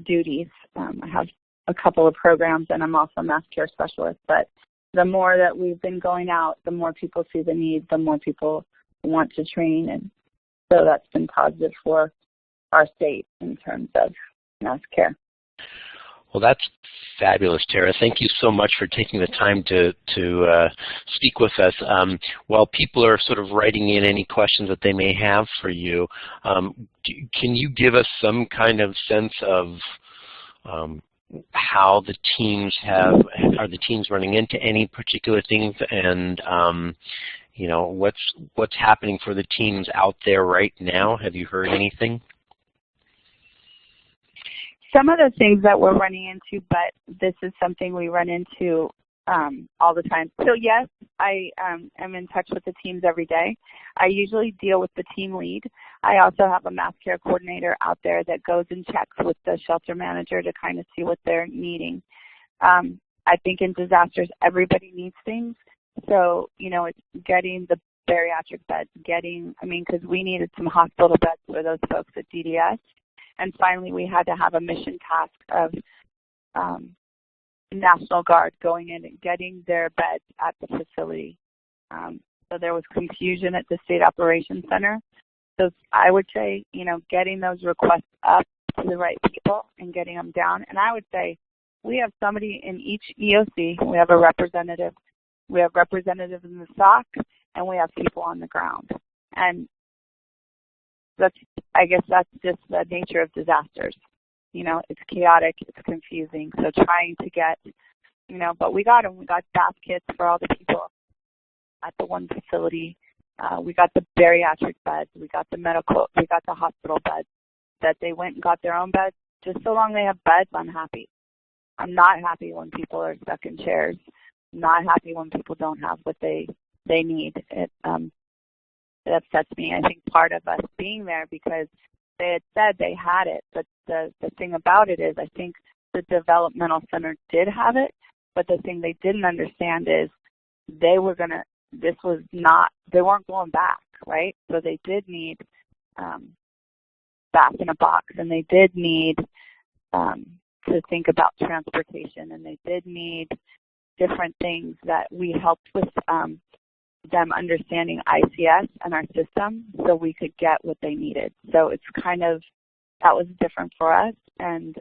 duties. I have a couple of programs, and I'm also a mass care specialist. But the more that we've been going out, the more people see the need, the more people want to train. And so that's been positive for our state in terms of mass care. Well, that's fabulous, Tara. Thank you so much for taking the time to speak with us. While people are sort of writing in any questions that they may have for you, can you give us some kind of sense of how the teams are the teams running into any particular things, and you know, what's happening for the teams out there right now? Have you heard anything? Some of the things that we're running into, but this is something we run into all the time. So yes, I am in touch with the teams every day. I usually deal with the team lead. I also have a mass care coordinator out there that goes and checks with the shelter manager to kind of see what they're needing. I think in disasters, everybody needs things. So, you know, it's getting the bariatric beds, because we needed some hospital beds for those folks at DDS. And finally, we had to have a mission task of National Guard going in and getting their beds at the facility. So there was confusion at the State Operations Center. So I would say, you know, getting those requests up to the right people and getting them down. And I would say we have somebody in each EOC. We have a representative. We have representatives in the SOC, and we have people on the ground. And I guess that's just the nature of disasters. You know, it's chaotic, it's confusing. So trying to get, you know, but we got them. We got bath kits for all the people at the one facility. We got the bariatric beds. We got the hospital beds that they went and got their own beds. Just so long they have beds, I'm happy. I'm not happy when people are stuck in chairs. I'm not happy when people don't have what they need. It upsets me. I think part of us being there, because they had said they had it, but the thing about it is I think the developmental center did have it, but the thing they didn't understand is they weren't going back, right? So they did need back in a box, and they did need to think about transportation, and they did need different things that we helped with them understanding ICS and our system so we could get what they needed. So it's kind of, that was different for us, and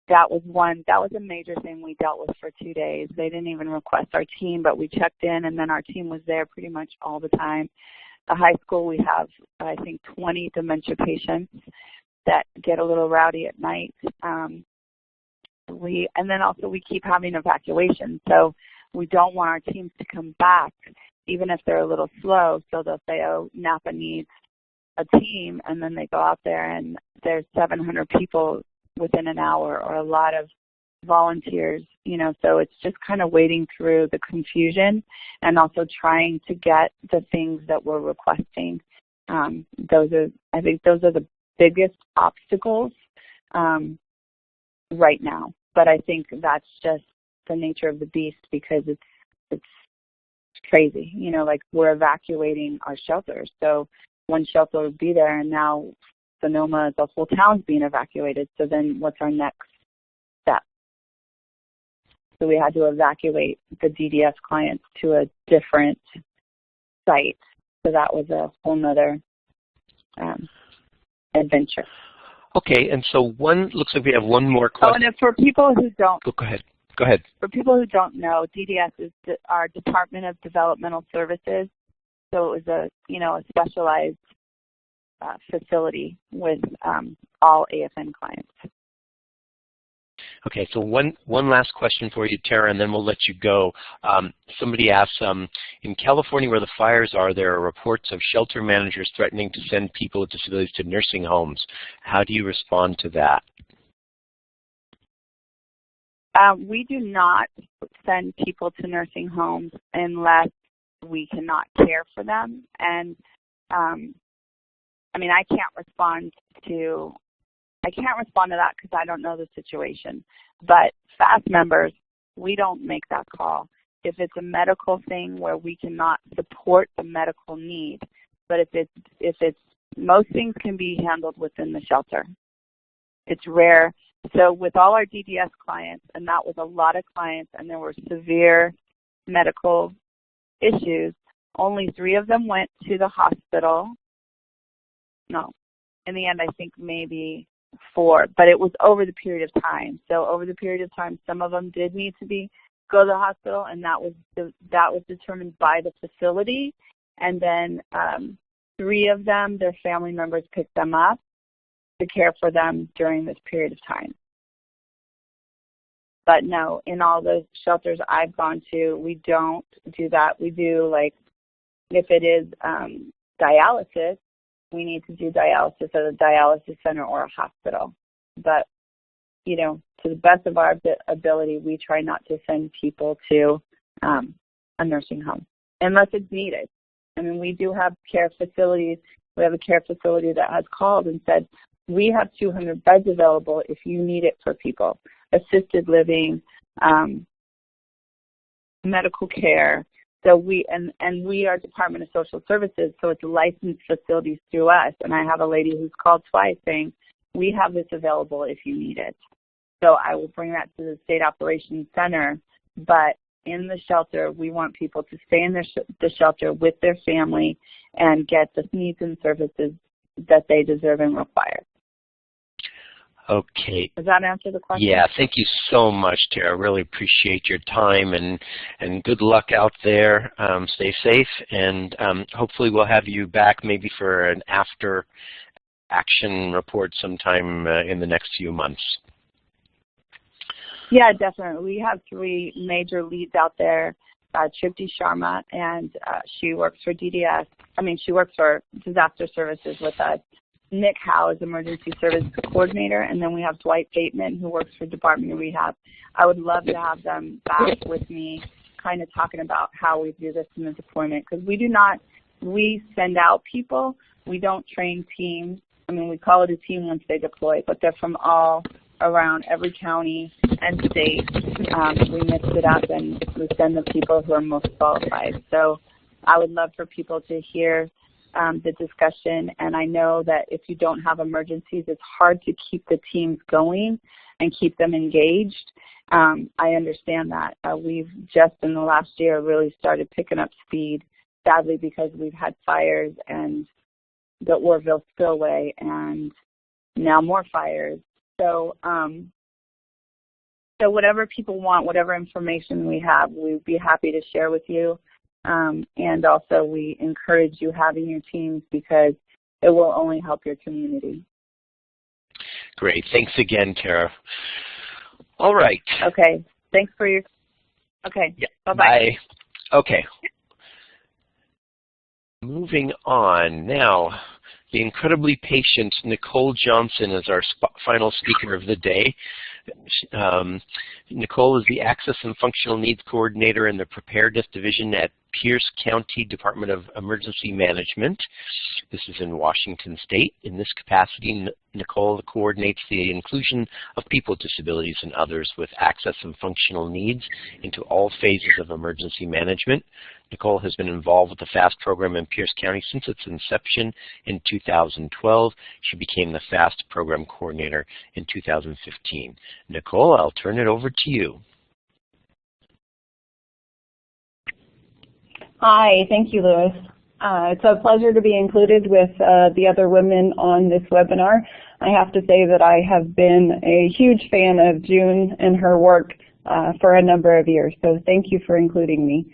that was a major thing we dealt with for 2 days. They didn't even request our team, but we checked in, and then our team was there pretty much all the time. The high school, we have, I think, 20 dementia patients that get a little rowdy at night. And then also we keep having evacuations. So we don't want our teams to come back, even if they're a little slow. So they'll say, oh, Napa needs a team, and then they go out there and there's 700 people within an hour, or a lot of volunteers, you know. So it's just kind of wading through the confusion and also trying to get the things that we're requesting. I think those are the biggest obstacles right now. But I think that's just the nature of the beast, because it's crazy. You know, like, we're evacuating our shelters. So one shelter would be there, and now Sonoma, the whole town's being evacuated. So then what's our next step? So we had to evacuate the DDS clients to a different site. So that was a whole nother adventure. Okay, and so looks like we have one more question. Oh, and for people who don't, Go ahead. For people who don't know, DDS is our Department of Developmental Services. So it was a specialized facility with all AFN clients. Okay, so one last question for you, Tara, and then we'll let you go. Somebody asked, in California where the fires are, there are reports of shelter managers threatening to send people with disabilities to nursing homes. How do you respond to that? We do not send people to nursing homes unless we cannot care for them. And I can't respond to that because I don't know the situation. But FAST members, we don't make that call. If it's a medical thing where we cannot support the medical need, but if it's most things can be handled within the shelter. It's rare. So with all our DDS clients, and that was a lot of clients, and there were severe medical issues, only 3 of them went to the hospital. No, in the end, I think maybe 4, but it was over the period of time. So over the period of time, some of them did need to go to the hospital, and that was determined by the facility. And then 3 of them, their family members picked them up to care for them during this period of time. But no, in all those shelters I've gone to, we don't do that. We do, like, if it is dialysis, we need to do dialysis at a dialysis center or a hospital. But, to the best of our ability, we try not to send people to a nursing home unless it's needed. We do have care facilities. We have a care facility that has called and said, we have 200 beds available if you need it for people. Assisted living, medical care. So we are Department of Social Services, so it's licensed facilities through us. And I have a lady who's called twice saying, we have this available if you need it. So I will bring that to the State Operations Center. But in the shelter, we want people to stay in the shelter with their family and get the needs and services that they deserve and require. Okay. Does that answer the question? Yeah, thank you so much, Tara. Really appreciate your time, and good luck out there. Stay safe, and hopefully we'll have you back maybe for an after action report sometime in the next few months. Yeah, definitely. We have 3 major leads out there. Tripti Sharma, and she works for DDS. She works for Disaster Services with us. Nick Howe is Emergency Service Coordinator, and then we have Dwight Bateman, who works for Department of Rehab. I would love to have them back with me, kind of talking about how we do this in the deployment, because we send out people. We don't train teams. We call it a team once they deploy, but they're from all around every county and state. We mix it up and we send the people who are most qualified. So I would love for people to hear the discussion, and I know that if you don't have emergencies, it's hard to keep the teams going and keep them engaged. I understand that. We've just in the last year really started picking up speed, sadly, because we've had fires and the Orville spillway and now more fires. So whatever people want, whatever information we have, we'd be happy to share with you. And also we encourage you having your teams because it will only help your community. Great. Thanks again, Tara. All right. Okay. Thanks for your... Okay. Yeah. Bye-bye. Bye. Okay. Moving on now. The incredibly patient Nicole Johnson is our final speaker of the day. Nicole is the Access and Functional Needs Coordinator in the Preparedness Division at Pierce County Department of Emergency Management. This is in Washington State. In this capacity, Nicole coordinates the inclusion of people with disabilities and others with access and functional needs into all phases of emergency management. Nicole has been involved with the FAST program in Pierce County since its inception in 2012. She became the FAST program coordinator in 2015. Nicole, I'll turn it over to you. Hi, thank you, Louis. It's a pleasure to be included with the other women on this webinar. I have to say that I have been a huge fan of June and her work for a number of years, so thank you for including me.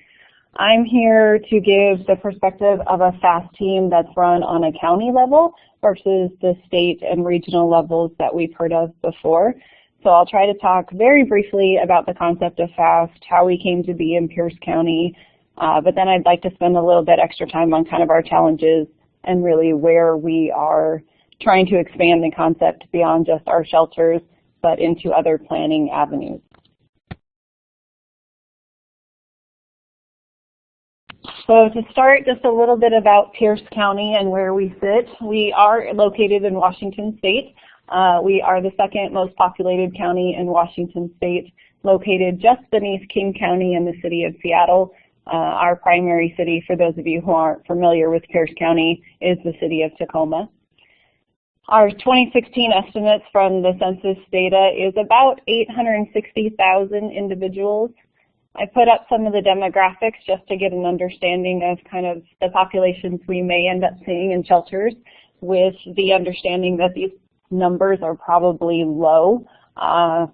I'm here to give the perspective of a FAST team that's run on a county level versus the state and regional levels that we've heard of before. So I'll try to talk very briefly about the concept of FAST, how we came to be in Pierce County, but then I'd like to spend a little bit extra time on kind of our challenges and really where we are trying to expand the concept beyond just our shelters, but into other planning avenues. So to start, just a little bit about Pierce County and where we sit. We are located in Washington State. We are the second most populated county in Washington State, located just beneath King County in the city of Seattle. Our primary city, for those of you who aren't familiar with Pierce County, is the city of Tacoma. Our 2016 estimates from the census data is about 860,000 individuals. I put up some of the demographics just to get an understanding of kind of the populations we may end up seeing in shelters, with the understanding that these numbers are probably low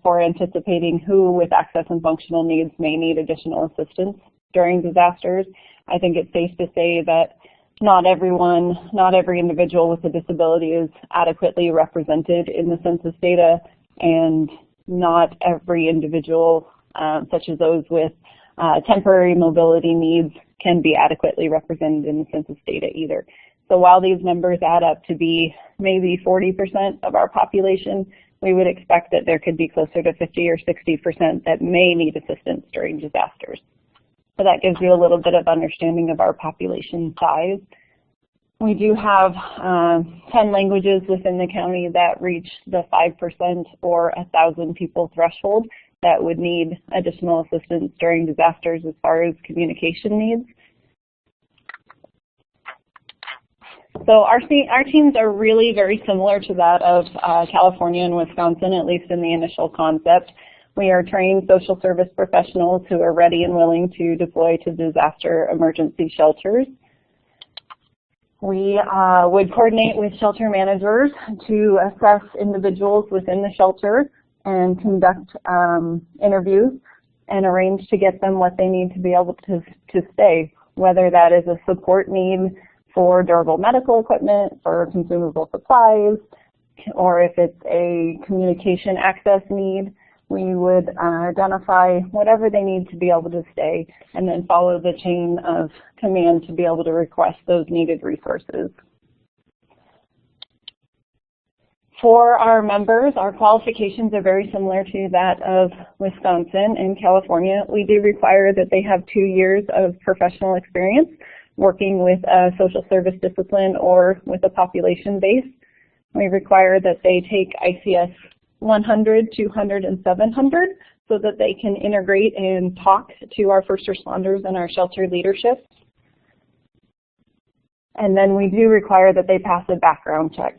for anticipating who with access and functional needs may need additional assistance during disasters. I think it's safe to say that not every individual with a disability is adequately represented in the census data, and not every individual, such as those with temporary mobility needs, can be adequately represented in the census data either. So while these numbers add up to be maybe 40% of our population, we would expect that there could be closer to 50 or 60% that may need assistance during disasters. So that gives you a little bit of understanding of our population size. We do have 10 languages within the county that reach the 5% or 1,000 people threshold that would need additional assistance during disasters as far as communication needs. So our teams are really very similar to that of California and Wisconsin, at least in the initial concept. We are trained social service professionals who are ready and willing to deploy to disaster emergency shelters. We would coordinate with shelter managers to assess individuals within the shelter and conduct interviews and arrange to get them what they need to be able to stay, whether that is a support need for durable medical equipment, for consumable supplies, or if it's a communication access need. We would identify whatever they need to be able to stay and then follow the chain of command to be able to request those needed resources. For our members, our qualifications are very similar to that of Wisconsin and California. We do require that they have 2 years of professional experience working with a social service discipline or with a population base. We require that they take ICS 100, 200, and 700 so that they can integrate and talk to our first responders and our shelter leadership. And then we do require that they pass a background check.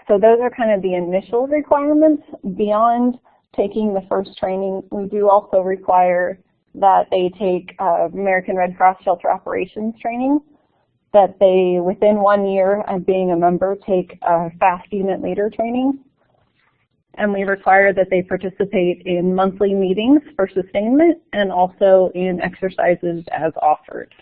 So those are kind of the initial requirements. Beyond taking the first training, we do also require that they take American Red Cross Shelter Operations training, that they, within 1 year of being a member, take FAST unit leader training. And we require that they participate in monthly meetings for sustainment and also in exercises as offered.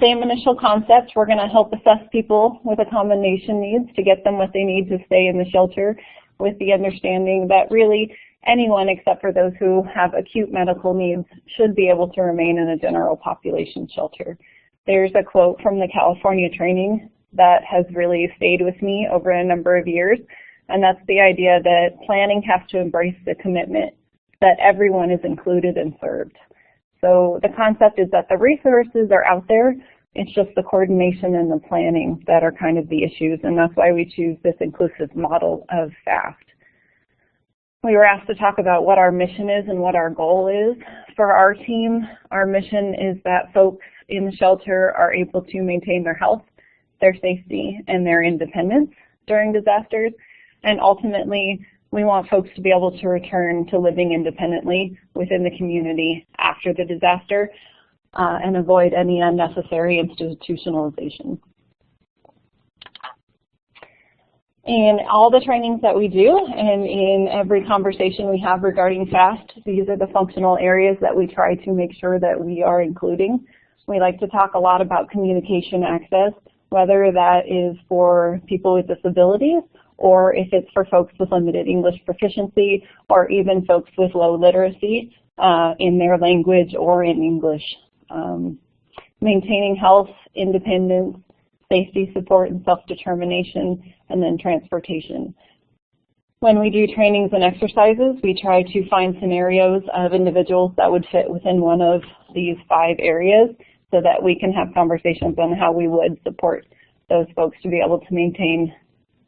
Same initial concept. We're going to help assess people with accommodation needs to get them what they need to stay in the shelter, with the understanding that really anyone except for those who have acute medical needs should be able to remain in a general population shelter. There's a quote from the California training that has really stayed with me over a number of years, and that's the idea that planning has to embrace the commitment that everyone is included and served. So the concept is that the resources are out there, it's just the coordination and the planning that are kind of the issues, and that's why we choose this inclusive model of FAST. We were asked to talk about what our mission is and what our goal is. For our team, our mission is that folks in the shelter are able to maintain their health, their safety, and their independence during disasters. And ultimately, we want folks to be able to return to living independently within the community after the disaster and avoid any unnecessary institutionalization. In all the trainings that we do and in every conversation we have regarding FAST, these are the functional areas that we try to make sure that we are including. We like to talk a lot about communication access, whether that is for people with disabilities or if it's for folks with limited English proficiency or even folks with low literacy in their language or in English. Maintaining health, independence, safety, support, and self-determination, and then transportation. When we do trainings and exercises, we try to find scenarios of individuals that would fit within one of these 5 areas so that we can have conversations on how we would support those folks to be able to maintain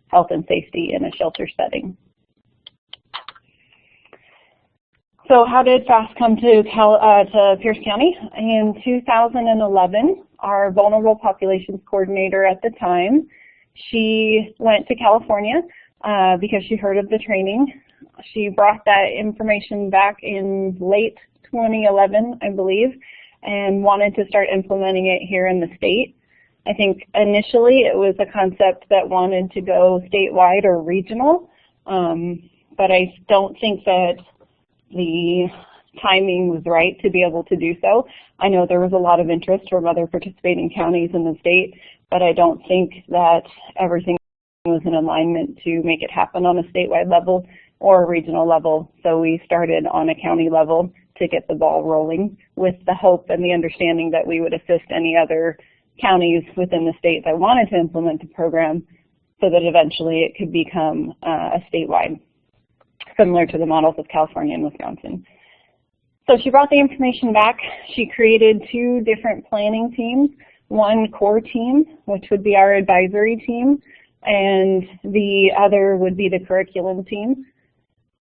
health and safety in a shelter setting. So how did FAST come to Pierce County? In 2011, our Vulnerable Populations Coordinator at the time, she went to California because she heard of the training. She brought that information back in late 2011, I believe, and wanted to start implementing it here in the state. I think initially it was a concept that wanted to go statewide or regional, but I don't think that the timing was right to be able to do so. I know there was a lot of interest from other participating counties in the state, but I don't think that everything was in alignment to make it happen on a statewide level or a regional level. So we started on a county level to get the ball rolling with the hope and the understanding that we would assist any other counties within the state that wanted to implement the program so that eventually it could become a statewide, similar to the models of California and Wisconsin. So she brought the information back. She created 2 different planning teams, one core team, which would be our advisory team, and the other would be the curriculum team.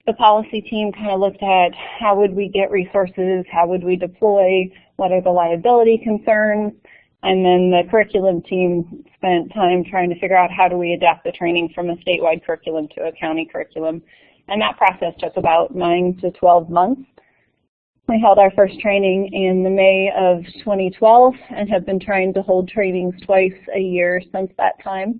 The policy team kind of looked at how would we get resources, how would we deploy, what are the liability concerns, and then the curriculum team spent time trying to figure out how do we adapt the training from a statewide curriculum to a county curriculum. And that process took about 9 to 12 months. We held our first training in the May of 2012 and have been trying to hold trainings twice a year since that time.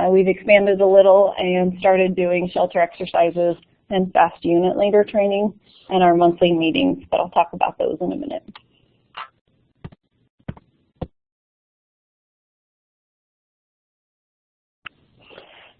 We've expanded a little and started doing shelter exercises and fast unit leader training and our monthly meetings, but I'll talk about those in a minute.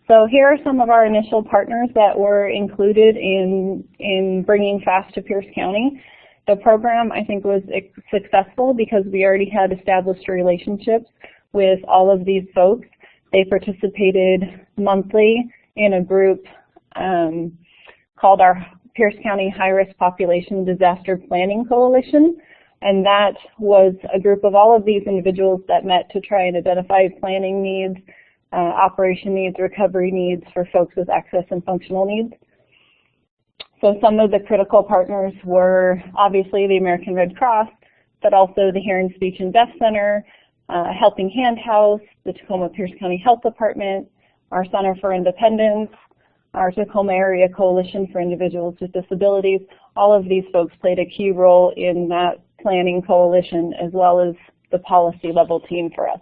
So here are some of our initial partners that were included in bringing FAST to Pierce County. The program, I think, was successful because we already had established relationships with all of these folks. They participated monthly in a group called our Pierce County High-Risk Population Disaster Planning Coalition, and that was a group of all of these individuals that met to try and identify planning needs, operation needs, recovery needs for folks with access and functional needs. So some of the critical partners were obviously the American Red Cross, but also the Hearing, Speech, and Deaf Center, Helping Hand House, the Tacoma Pierce County Health Department, our Center for Independence, our Tacoma Area Coalition for Individuals with Disabilities. All of these folks played a key role in that planning coalition as well as the policy level team for us.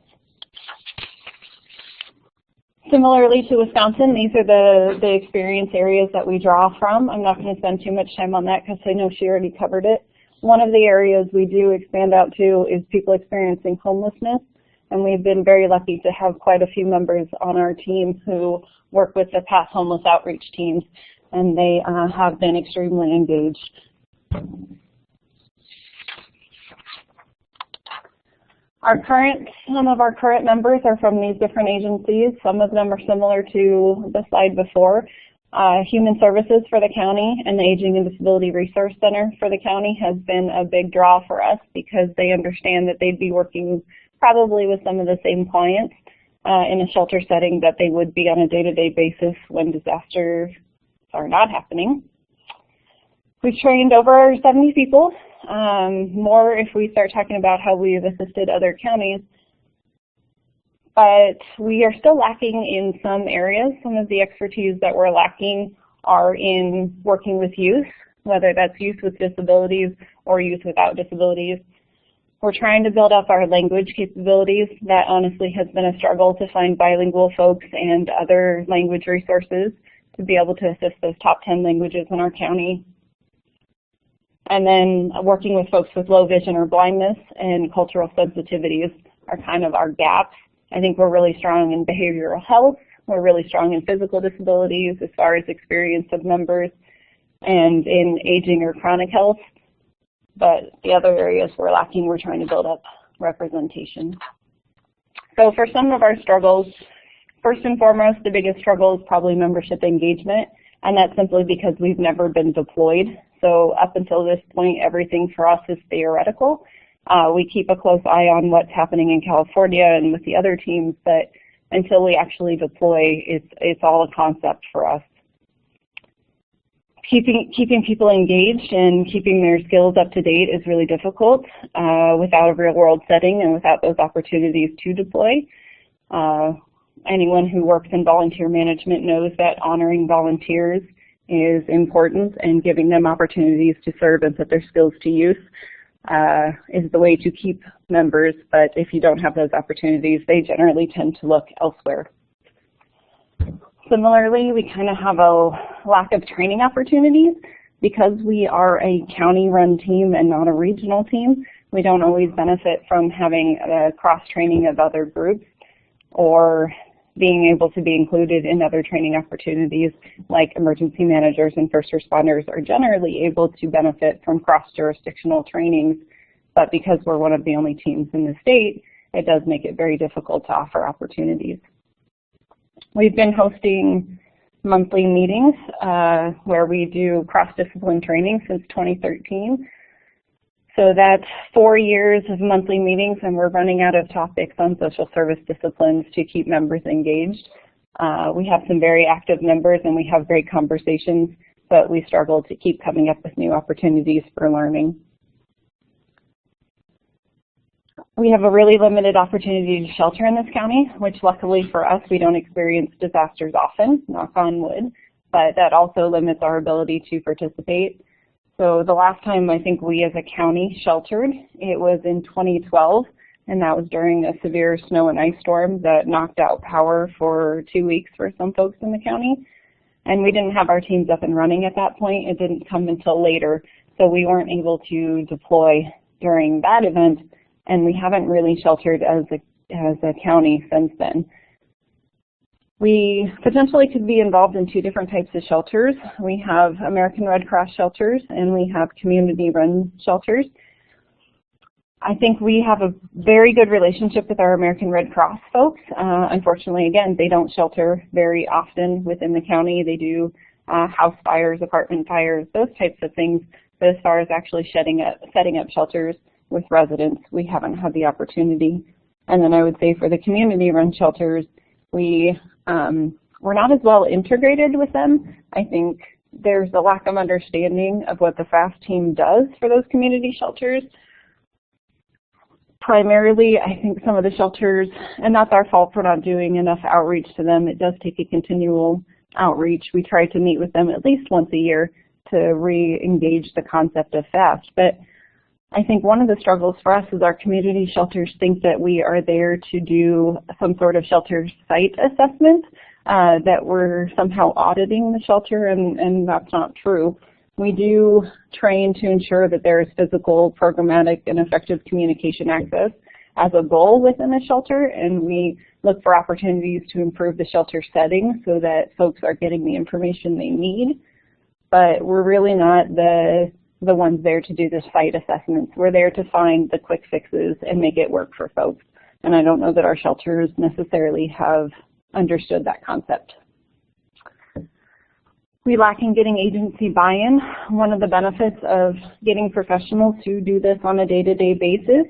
Similarly to Wisconsin, these are the experience areas that we draw from. I'm not going to spend too much time on that because I know she already covered it. One of the areas we do expand out to is people experiencing homelessness, and we've been very lucky to have quite a few members on our team who work with the past homeless outreach teams, and they have been extremely engaged. Some of our current members are from these different agencies. Some of them are similar to the slide before. Human Services for the county and the Aging and Disability Resource Center for the county has been a big draw for us because they understand that they'd be working probably with some of the same clients in a shelter setting that they would be on a day-to-day basis when disasters are not happening. We've trained over 70 people, more if we start talking about how we've assisted other counties. But we are still lacking in some areas. Some of the expertise that we're lacking are in working with youth, whether that's youth with disabilities or youth without disabilities. We're trying to build up our language capabilities. That honestly has been a struggle to find bilingual folks and other language resources to be able to assist those top 10 languages in our county. And then working with folks with low vision or blindness and cultural sensitivities are kind of our gaps. I think we're really strong in behavioral health. We're really strong in physical disabilities as far as experience of members and in aging or chronic health. But the other areas we're lacking, we're trying to build up representation. So for some of our struggles, first and foremost, the biggest struggle is probably membership engagement, and that's simply because we've never been deployed. So up until this point, everything for us is theoretical. We keep a close eye on what's happening in California and with the other teams, but until we actually deploy, it's all a concept for us. Keeping people engaged and keeping their skills up to date is really difficult without a real world setting and without those opportunities to deploy. Anyone who works in volunteer management knows that honoring volunteers is important, and giving them opportunities to serve and put their skills to use is the way to keep members. But if you don't have those opportunities, they generally tend to look elsewhere. Similarly, we kind of have a lack of training opportunities because we are a county-run team and not a regional team. We don't always benefit from having a cross-training of other groups or being able to be included in other training opportunities like emergency managers and first responders are generally able to benefit from cross-jurisdictional trainings, but because we're one of the only teams in the state, it does make it very difficult to offer opportunities. We've been hosting monthly meetings where we do cross-discipline training since 2013. So that's 4 years of monthly meetings, and we're running out of topics on social service disciplines to keep members engaged. We have some very active members and we have great conversations, but we struggle to keep coming up with new opportunities for learning. We have a really limited opportunity to shelter in this county, which luckily for us, we don't experience disasters often, knock on wood, but that also limits our ability to participate. So the last time I think we as a county sheltered, it was in 2012, and that was during a severe snow and ice storm that knocked out power for 2 weeks for some folks in the county. And we didn't have our teams up and running at that point. It didn't come until later, so we weren't able to deploy during that event, and we haven't really sheltered as a county since then. We potentially could be involved in 2 different types of shelters. We have American Red Cross shelters and we have community-run shelters. I think we have a very good relationship with our American Red Cross folks. Unfortunately, again, they don't shelter very often within the county. They do house fires, apartment fires, those types of things. But as far as actually setting up shelters with residents, we haven't had the opportunity. And then I would say for the community-run shelters, we're not as well integrated with them. I think there's a lack of understanding of what the FAST team does for those community shelters. Primarily, I think some of the shelters, and that's our fault for not doing enough outreach to them. It does take a continual outreach. We try to meet with them at least once a year to re-engage the concept of FAST. But I think one of the struggles for us is our community shelters think that we are there to do some sort of shelter site assessment, that we're somehow auditing the shelter, and that's not true. We do train to ensure that there is physical, programmatic, and effective communication access as a goal within a shelter, and we look for opportunities to improve the shelter setting so that folks are getting the information they need. But we're really not the ones there to do the site assessments. We're there to find the quick fixes and make it work for folks. And I don't know that our shelters necessarily have understood that concept. We lack in getting agency buy-in. One of the benefits of getting professionals who do this on a day-to-day basis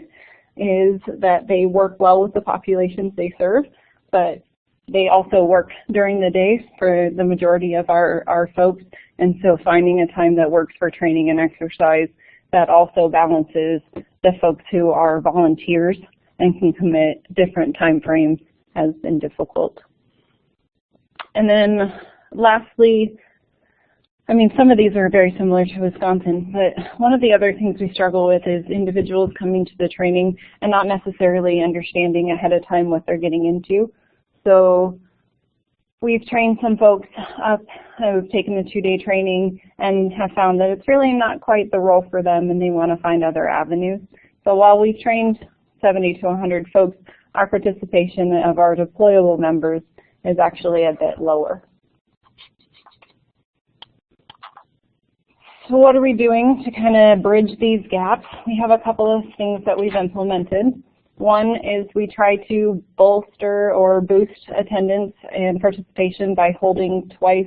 is that they work well with the populations they serve, but they also work during the day for the majority of our folks, and so finding a time that works for training and exercise that also balances the folks who are volunteers and can commit different time frames has been difficult. And then lastly, I mean, some of these are very similar to Wisconsin, but one of the other things we struggle with is individuals coming to the training and not necessarily understanding ahead of time what they're getting into. So we've trained some folks up who've taken the 2-day training and have found that it's really not quite the role for them and they want to find other avenues. So while we've trained 70 to 100 folks, our participation of our deployable members is actually a bit lower. So what are we doing to kind of bridge these gaps? We have a couple of things that we've implemented. One is we try to bolster or boost attendance and participation by holding twice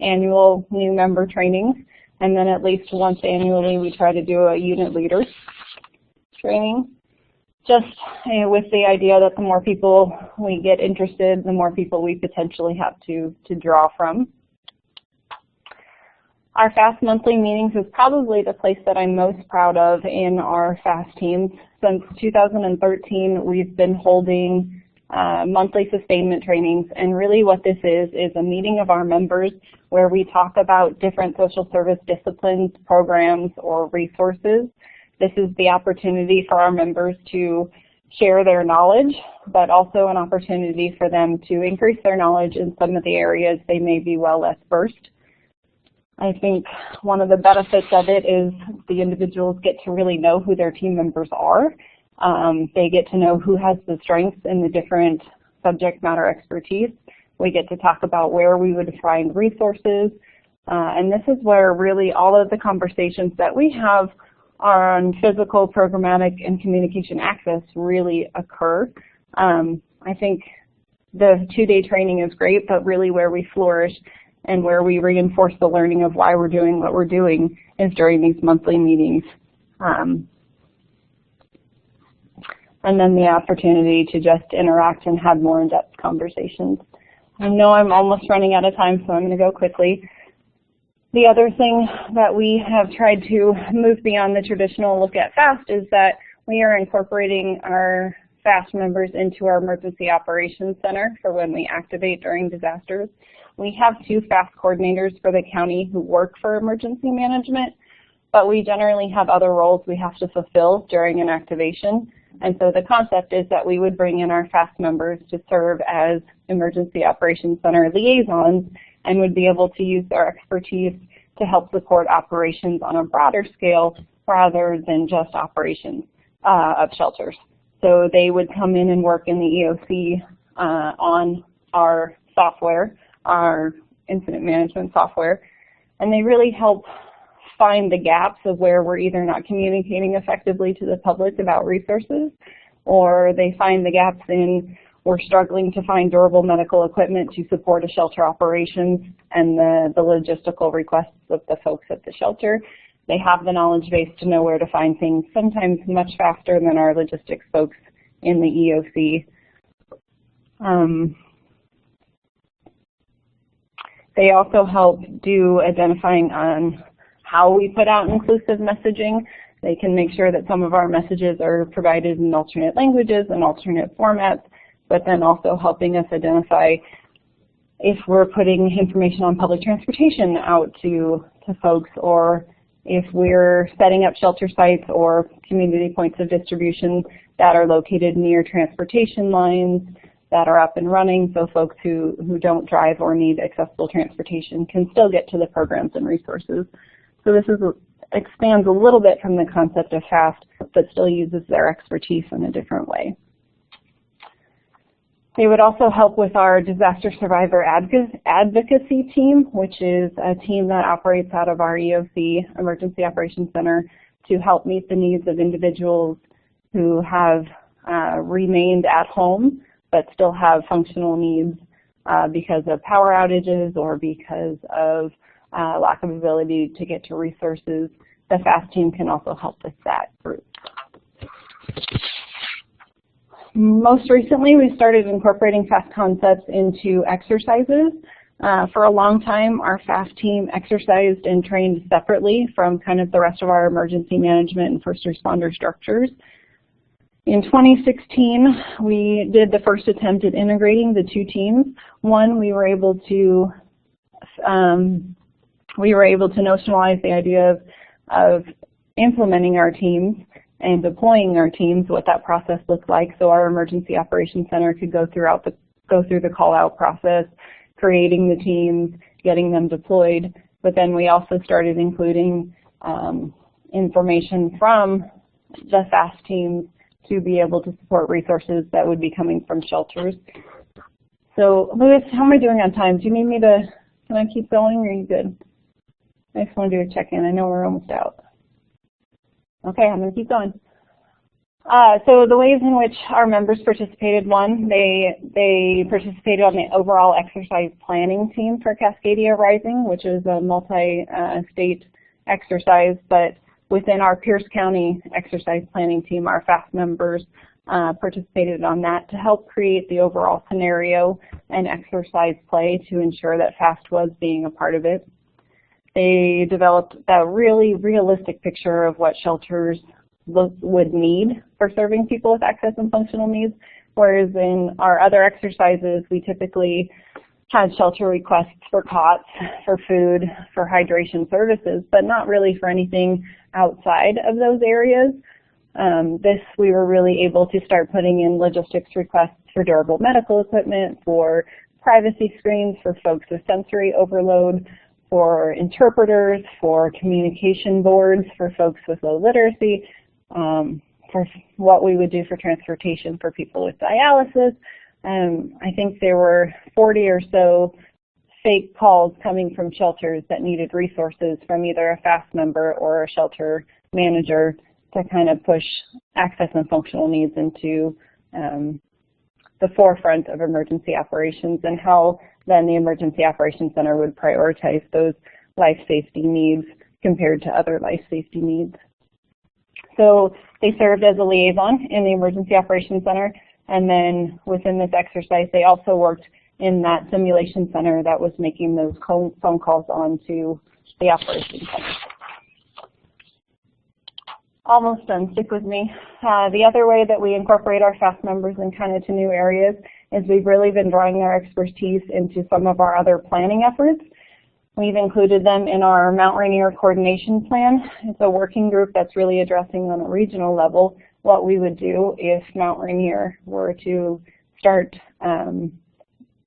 annual new member trainings, and then at least once annually we try to do a unit leader training. Just with the idea that the more people we get interested, the more people we potentially have to draw from. Our FAST monthly meetings is probably the place that I'm most proud of in our FAST teams. Since 2013, we've been holding monthly sustainment trainings, and really what this is a meeting of our members where we talk about different social service disciplines, programs, or resources. This is the opportunity for our members to share their knowledge, but also an opportunity for them to increase their knowledge in some of the areas they may be well less versed. I think one of the benefits of it is the individuals get to really know who their team members are. They get to know who has the strengths in the different subject matter expertise. We get to talk about where we would find resources. And this is where really all of the conversations that we have on physical, programmatic, and communication access really occur. I think the 2-day training is great, but really where we flourish and where we reinforce the learning of why we're doing what we're doing is during these monthly meetings. And then the opportunity to just interact and have more in-depth conversations. I know I'm almost running out of time, so I'm going to go quickly. The other thing that we have tried to move beyond the traditional look at FAST is that we are incorporating our FAST members into our Emergency Operations Center for when we activate during disasters. We have 2 FAST coordinators for the county who work for emergency management, but we generally have other roles we have to fulfill during an activation. And so the concept is that we would bring in our FAST members to serve as Emergency Operations Center liaisons and would be able to use their expertise to help support operations on a broader scale rather than just operations of shelters. So they would come in and work in the EOC on our software, our incident management software, and they really help find the gaps of where we're either not communicating effectively to the public about resources, or they find the gaps in we're struggling to find durable medical equipment to support a shelter operations and the logistical requests of the folks at the shelter. They have the knowledge base to know where to find things, sometimes much faster than our logistics folks in the EOC. They also help do identifying on how we put out inclusive messaging. They can make sure that some of our messages are provided in alternate languages and alternate formats, but then also helping us identify if we're putting information on public transportation out to folks, or if we're setting up shelter sites or community points of distribution that are located near transportation lines that are up and running, so folks who don't drive or need accessible transportation can still get to the programs and resources. So this expands a little bit from the concept of FAST, but still uses their expertise in a different way. They would also help with our disaster survivor advocacy team, which is a team that operates out of our EOC, Emergency Operations Center, to help meet the needs of individuals who have remained at home but still have functional needs because of power outages or because of lack of ability to get to resources. The FAST team can also help with that group. Most recently, we started incorporating FAST concepts into exercises. For a long time, our FAST team exercised and trained separately from kind of the rest of our emergency management and first responder structures. In 2016, we did the first attempt at integrating the two teams. One, we were able to notionalize the idea of implementing our teams and deploying our teams, what that process looked like, so our Emergency Operations Center could go through the call-out process, creating the teams, getting them deployed. But then we also started including information from the FAST teams to be able to support resources that would be coming from shelters. So, Louis, how am I doing on time? Do you need me to, can I keep going, or are you good? I just want to do a check-in. I know we're almost out. Okay, I'm going to keep going. So the ways in which our members participated, one, they participated on the overall exercise planning team for Cascadia Rising, which is a multi-state exercise, but within our Pierce County exercise planning team, our FAST members participated on that to help create the overall scenario and exercise play to ensure that FAST was being a part of it. They developed a really realistic picture of what shelters would need for serving people with access and functional needs, whereas in our other exercises, we typically had shelter requests for cots, for food, for hydration services, but not really for anything outside of those areas. We were really able to start putting in logistics requests for durable medical equipment, for privacy screens for folks with sensory overload, for interpreters, for communication boards for folks with low literacy, for what we would do for transportation for people with dialysis. I think there were 40 or so fake calls coming from shelters that needed resources from either a FAST member or a shelter manager to kind of push access and functional needs into the forefront of emergency operations, and how then the Emergency Operations Center would prioritize those life safety needs compared to other life safety needs. So they served as a liaison in the Emergency Operations Center, and then within this exercise they also worked in that simulation center that was making those phone calls on to the operations center. Almost done, stick with me. The other way that we incorporate our FAST members in kind of to new areas is we've really been drawing their expertise into some of our other planning efforts. We've included them in our Mount Rainier Coordination Plan. It's a working group that's really addressing on a regional level what we would do if Mount Rainier were to start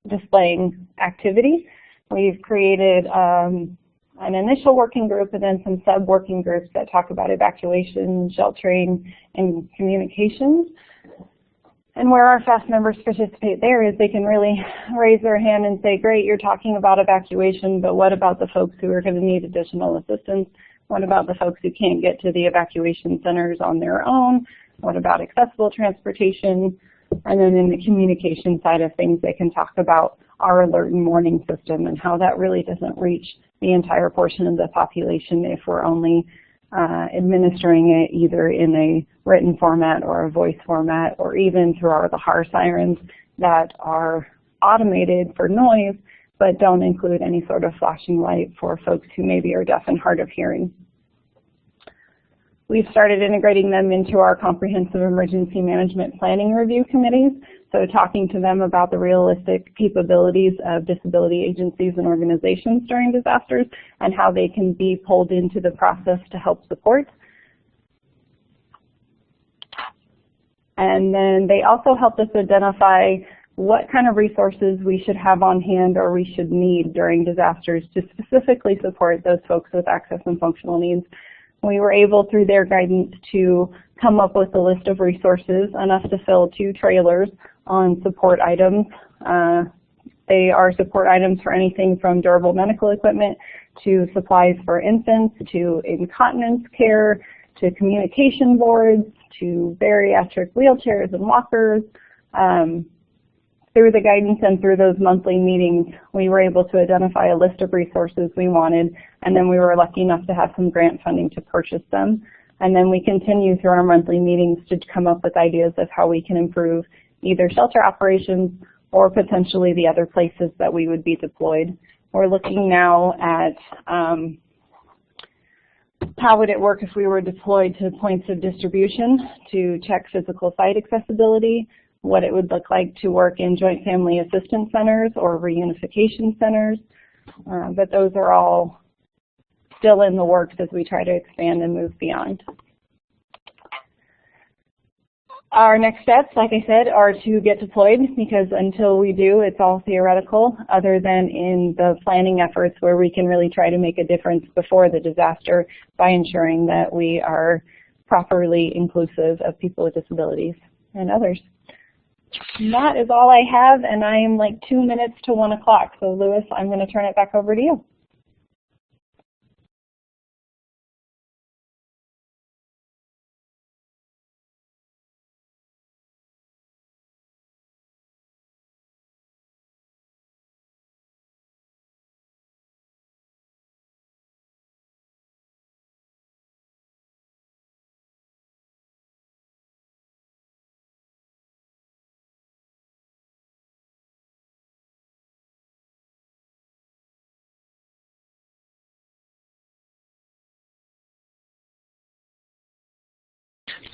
displaying activity. We've created an initial working group and then some sub-working groups that talk about evacuation, sheltering, and communications. And where our FAST members participate there is they can really raise their hand and say, great, you're talking about evacuation, but what about the folks who are going to need additional assistance? What about the folks who can't get to the evacuation centers on their own? What about accessible transportation? And then in the communication side of things, they can talk about our alert and warning system and how that really doesn't reach the entire portion of the population if we're only administering it either in a written format or a voice format, or even through the HAR sirens that are automated for noise but don't include any sort of flashing light for folks who maybe are deaf and hard of hearing. We've started integrating them into our comprehensive emergency management planning review committees, so talking to them about the realistic capabilities of disability agencies and organizations during disasters and how they can be pulled into the process to help support. And then they also helped us identify what kind of resources we should have on hand or we should need during disasters to specifically support those folks with access and functional needs. We were able, through their guidance, to come up with a list of resources, enough to fill 2 trailers on support items. They are support items for anything from durable medical equipment to supplies for infants, to incontinence care, to communication boards, to bariatric wheelchairs and walkers. Through the guidance and through those monthly meetings, we were able to identify a list of resources we wanted, and then we were lucky enough to have some grant funding to purchase them. And then we continue through our monthly meetings to come up with ideas of how we can improve either shelter operations or potentially the other places that we would be deployed. We're looking now at how would it work if we were deployed to points of distribution to check physical site accessibility, what it would look like to work in joint family assistance centers or reunification centers. But those are all still in the works as we try to expand and move beyond. Our next steps, like I said, are to get deployed, because until we do, it's all theoretical, other than in the planning efforts where we can really try to make a difference before the disaster by ensuring that we are properly inclusive of people with disabilities and others. And that is all I have, and I am like 2 minutes to 1 o'clock. So Lewis, I'm going to turn it back over to you.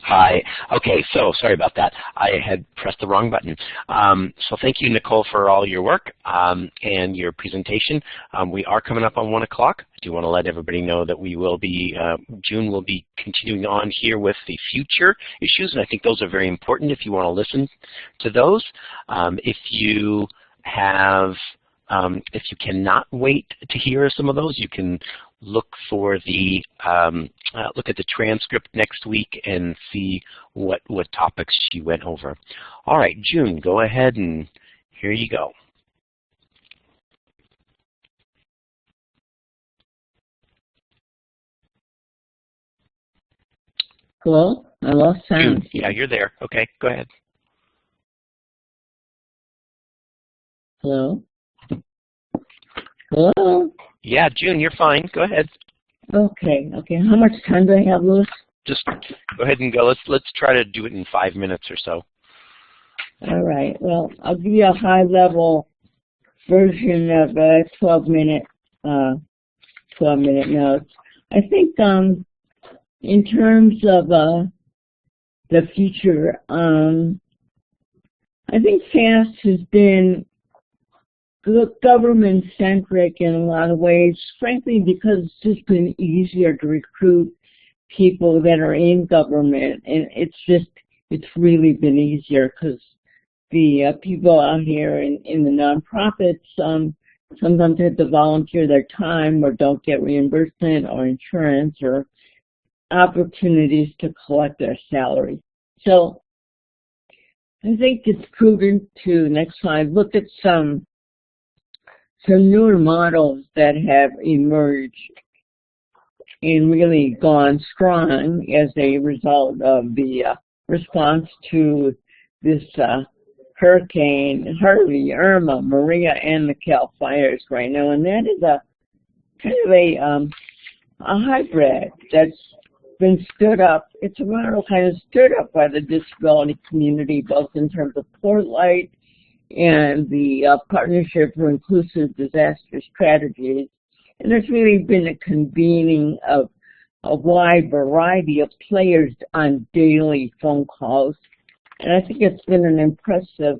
Hi. Okay, so sorry about that. I had pressed the wrong button. So thank you, Nicole, for all your work and your presentation. We are coming up on 1 o'clock. I do want to let everybody know that we will be, June will be continuing on here with the future issues, and I think those are very important if you want to listen to those. If you cannot wait to hear some of those, you can look for the look at the transcript next week and see what topics she went over. All right, June, go ahead and here you go. Hello? I lost sound. June, yeah, you're there. Okay, go ahead. Hello? Hello? Yeah, June, you're fine. Go ahead. Okay. How much time do I have, Lewis? Just go ahead and go. Let's try to do it in 5 minutes or so. All right. Well, I'll give you a high-level version of a 12-minute notes. I think in terms of the future, I think FAST has been look government-centric in a lot of ways, frankly, because it's just been easier to recruit people that are in government, and it's really been easier because the people out here in the nonprofits sometimes have to volunteer their time or don't get reimbursement or insurance or opportunities to collect their salary. So I think it's prudent to, next slide, look at some newer models that have emerged and really gone strong as a result of the response to this Hurricane Harvey, Irma, Maria, and the Cal fires right now. And that is a kind of a hybrid that's been stood up. It's a model kind of stood up by the disability community, both in terms of Portlight and the Partnership for Inclusive Disaster Strategies. And there's really been a convening of a wide variety of players on daily phone calls. And I think it's been an impressive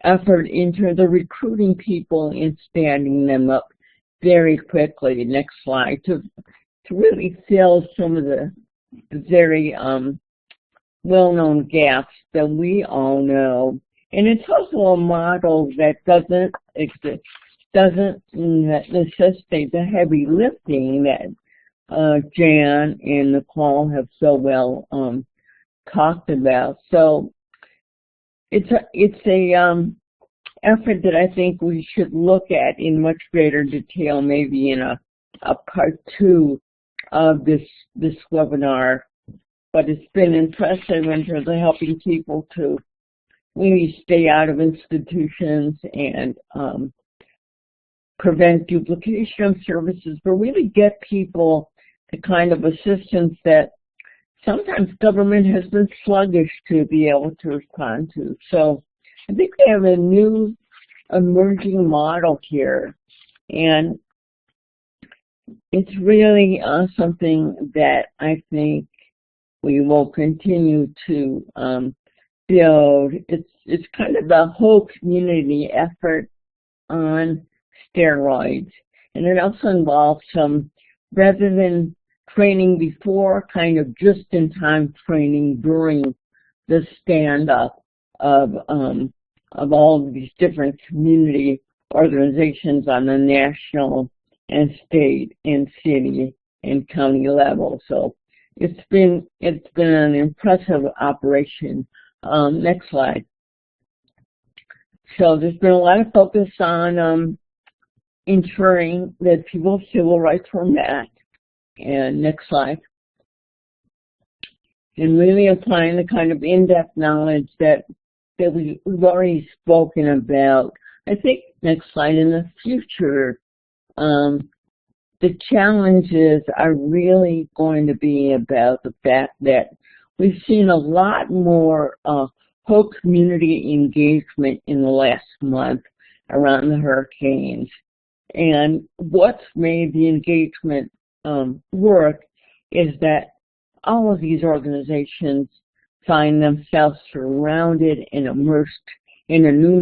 effort in terms of recruiting people and standing them up very quickly. Next slide. To really fill some of the very well-known gaps that we all know. And it's also a model that doesn't necessitate the heavy lifting that Jan and Nicole have so well talked about. So it's a effort that I think we should look at in much greater detail, maybe in a part 2 of this webinar. But it's been impressive in terms of helping people to really stay out of institutions and prevent duplication of services, but really get people the kind of assistance that sometimes government has been sluggish to be able to respond to. So I think we have a new emerging model here, and it's really something that I think we will continue to build. It's kind of the whole community effort on steroids, and it also involves some, rather than training before, kind of just-in-time training during the stand-up of all of these different community organizations on the national and state and city and county level. So it's been an impressive operation. Next slide. So there's been a lot of focus on ensuring that people's civil rights were met. And next slide. And really applying the kind of in-depth knowledge that we've already spoken about. I think, next slide, in the future, the challenges are really going to be about the fact that we've seen a lot more whole community engagement in the last month around the hurricanes. And what's made the engagement work is that all of these organizations find themselves surrounded and immersed in a new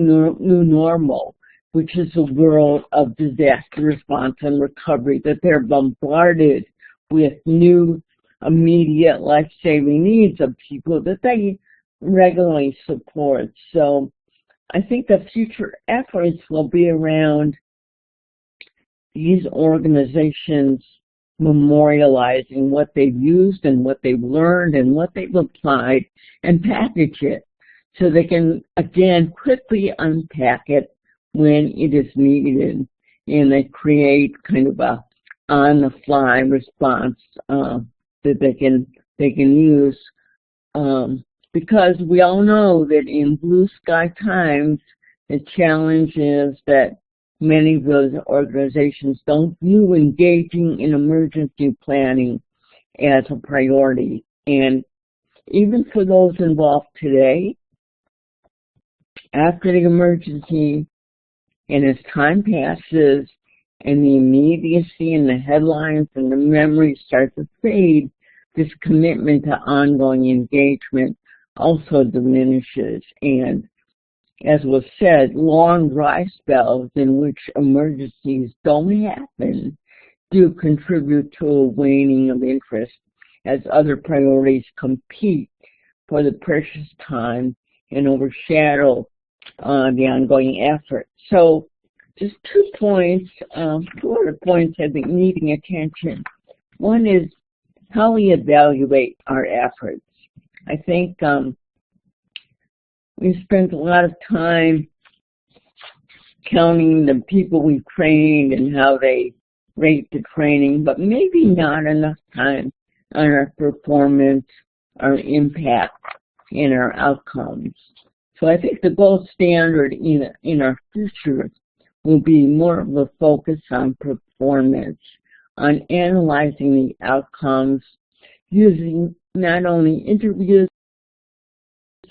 normal, which is the world of disaster response and recovery, that they're bombarded with new immediate life-saving needs of people that they regularly support. So I think the future efforts will be around these organizations memorializing what they've used and what they've learned and what they've applied and package it so they can, again, quickly unpack it when it is needed, and they create kind of a on-the-fly response that they can use. Because we all know that in blue sky times, the challenge is that many of those organizations don't view engaging in emergency planning as a priority. And even for those involved today, after the emergency, and as time passes and the immediacy and the headlines and the memories start to fade, this commitment to ongoing engagement also diminishes. And as was said, long dry spells in which emergencies don't happen do contribute to a waning of interest as other priorities compete for the precious time and overshadow the ongoing effort. So just 2 points, 2 other points I think needing attention. One is how we evaluate our efforts. I think we spent a lot of time counting the people we've trained and how they rate the training, but maybe not enough time on our performance, our impact, and our outcomes. So I think the gold standard in our future will be more of a focus on performance, on analyzing the outcomes, using not only interviews,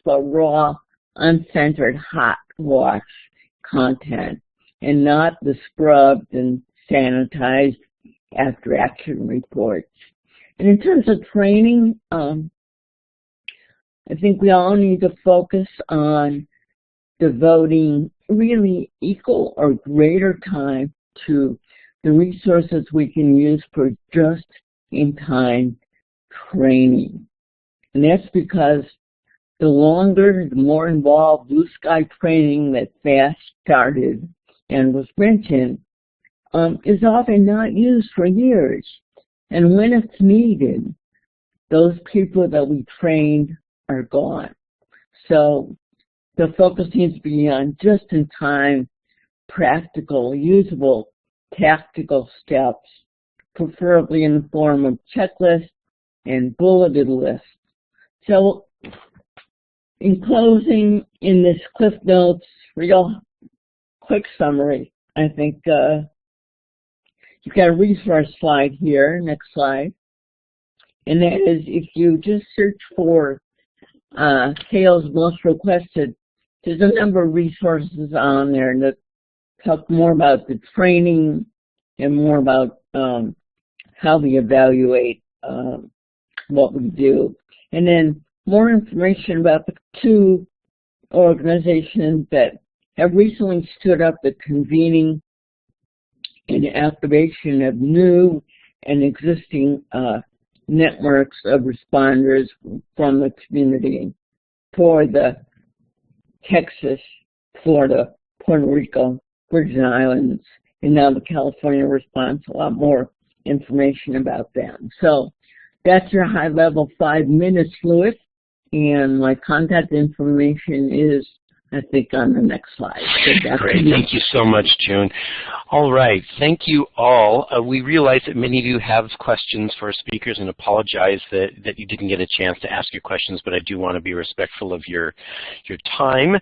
but raw, uncensored, hot wash content, and not the scrubbed and sanitized after action reports. And in terms of training, I think we all need to focus on devoting really equal or greater time to the resources we can use for just-in-time training. And that's because the longer, the more involved blue sky training that FAST started and was mentioned is often not used for years. And when it's needed, those people that we trained are gone. So the focus needs to be on just-in-time, practical, usable, tactical steps, preferably in the form of checklists and bulleted lists. So in closing, in this Cliff Notes real quick summary, I think you've got a resource slide here, next slide. And that is, if you just search for Sales Most Requested, there's a number of resources on there that talk more about the training and more about how we evaluate what we do. And then more information about the 2 organizations that have recently stood up the convening and activation of new and existing networks of responders from the community for the Texas, Florida, Puerto Rico, Virgin Islands, and now the California response. A lot more information about them. So that's your high-level 5 minutes, Louis, and my contact information is, I think, on the next slide. So great. Thank you so much, June. All right. Thank you all. We realize that many of you have questions for our speakers and apologize that you didn't get a chance to ask your questions, but I do want to be respectful of your time.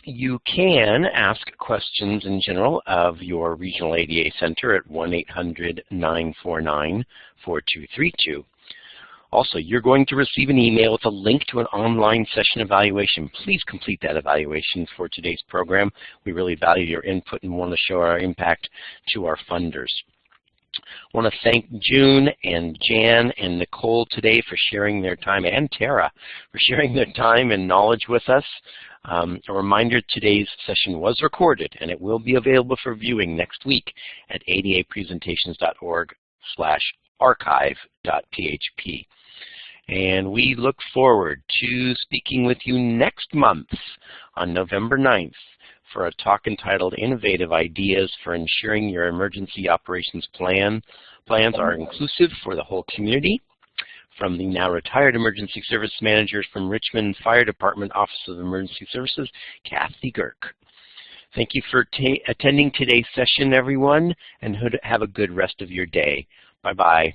You can ask questions in general of your regional ADA center at 1-800-949-4232. Also, you're going to receive an email with a link to an online session evaluation. Please complete that evaluation for today's program. We really value your input and want to show our impact to our funders. I want to thank June and Jan and Nicole today for sharing their time, and Tara for sharing their time and knowledge with us. A reminder, today's session was recorded, and it will be available for viewing next week at adapresentations.org/archive.php. And we look forward to speaking with you next month on November 9th for a talk entitled Innovative Ideas for Ensuring Your Emergency Operations Plans are Inclusive for the Whole Community, from the now retired Emergency Service Manager from Richmond Fire Department Office of Emergency Services, Kathy Girk. Thank you for attending today's session, everyone, and have a good rest of your day. Bye-bye.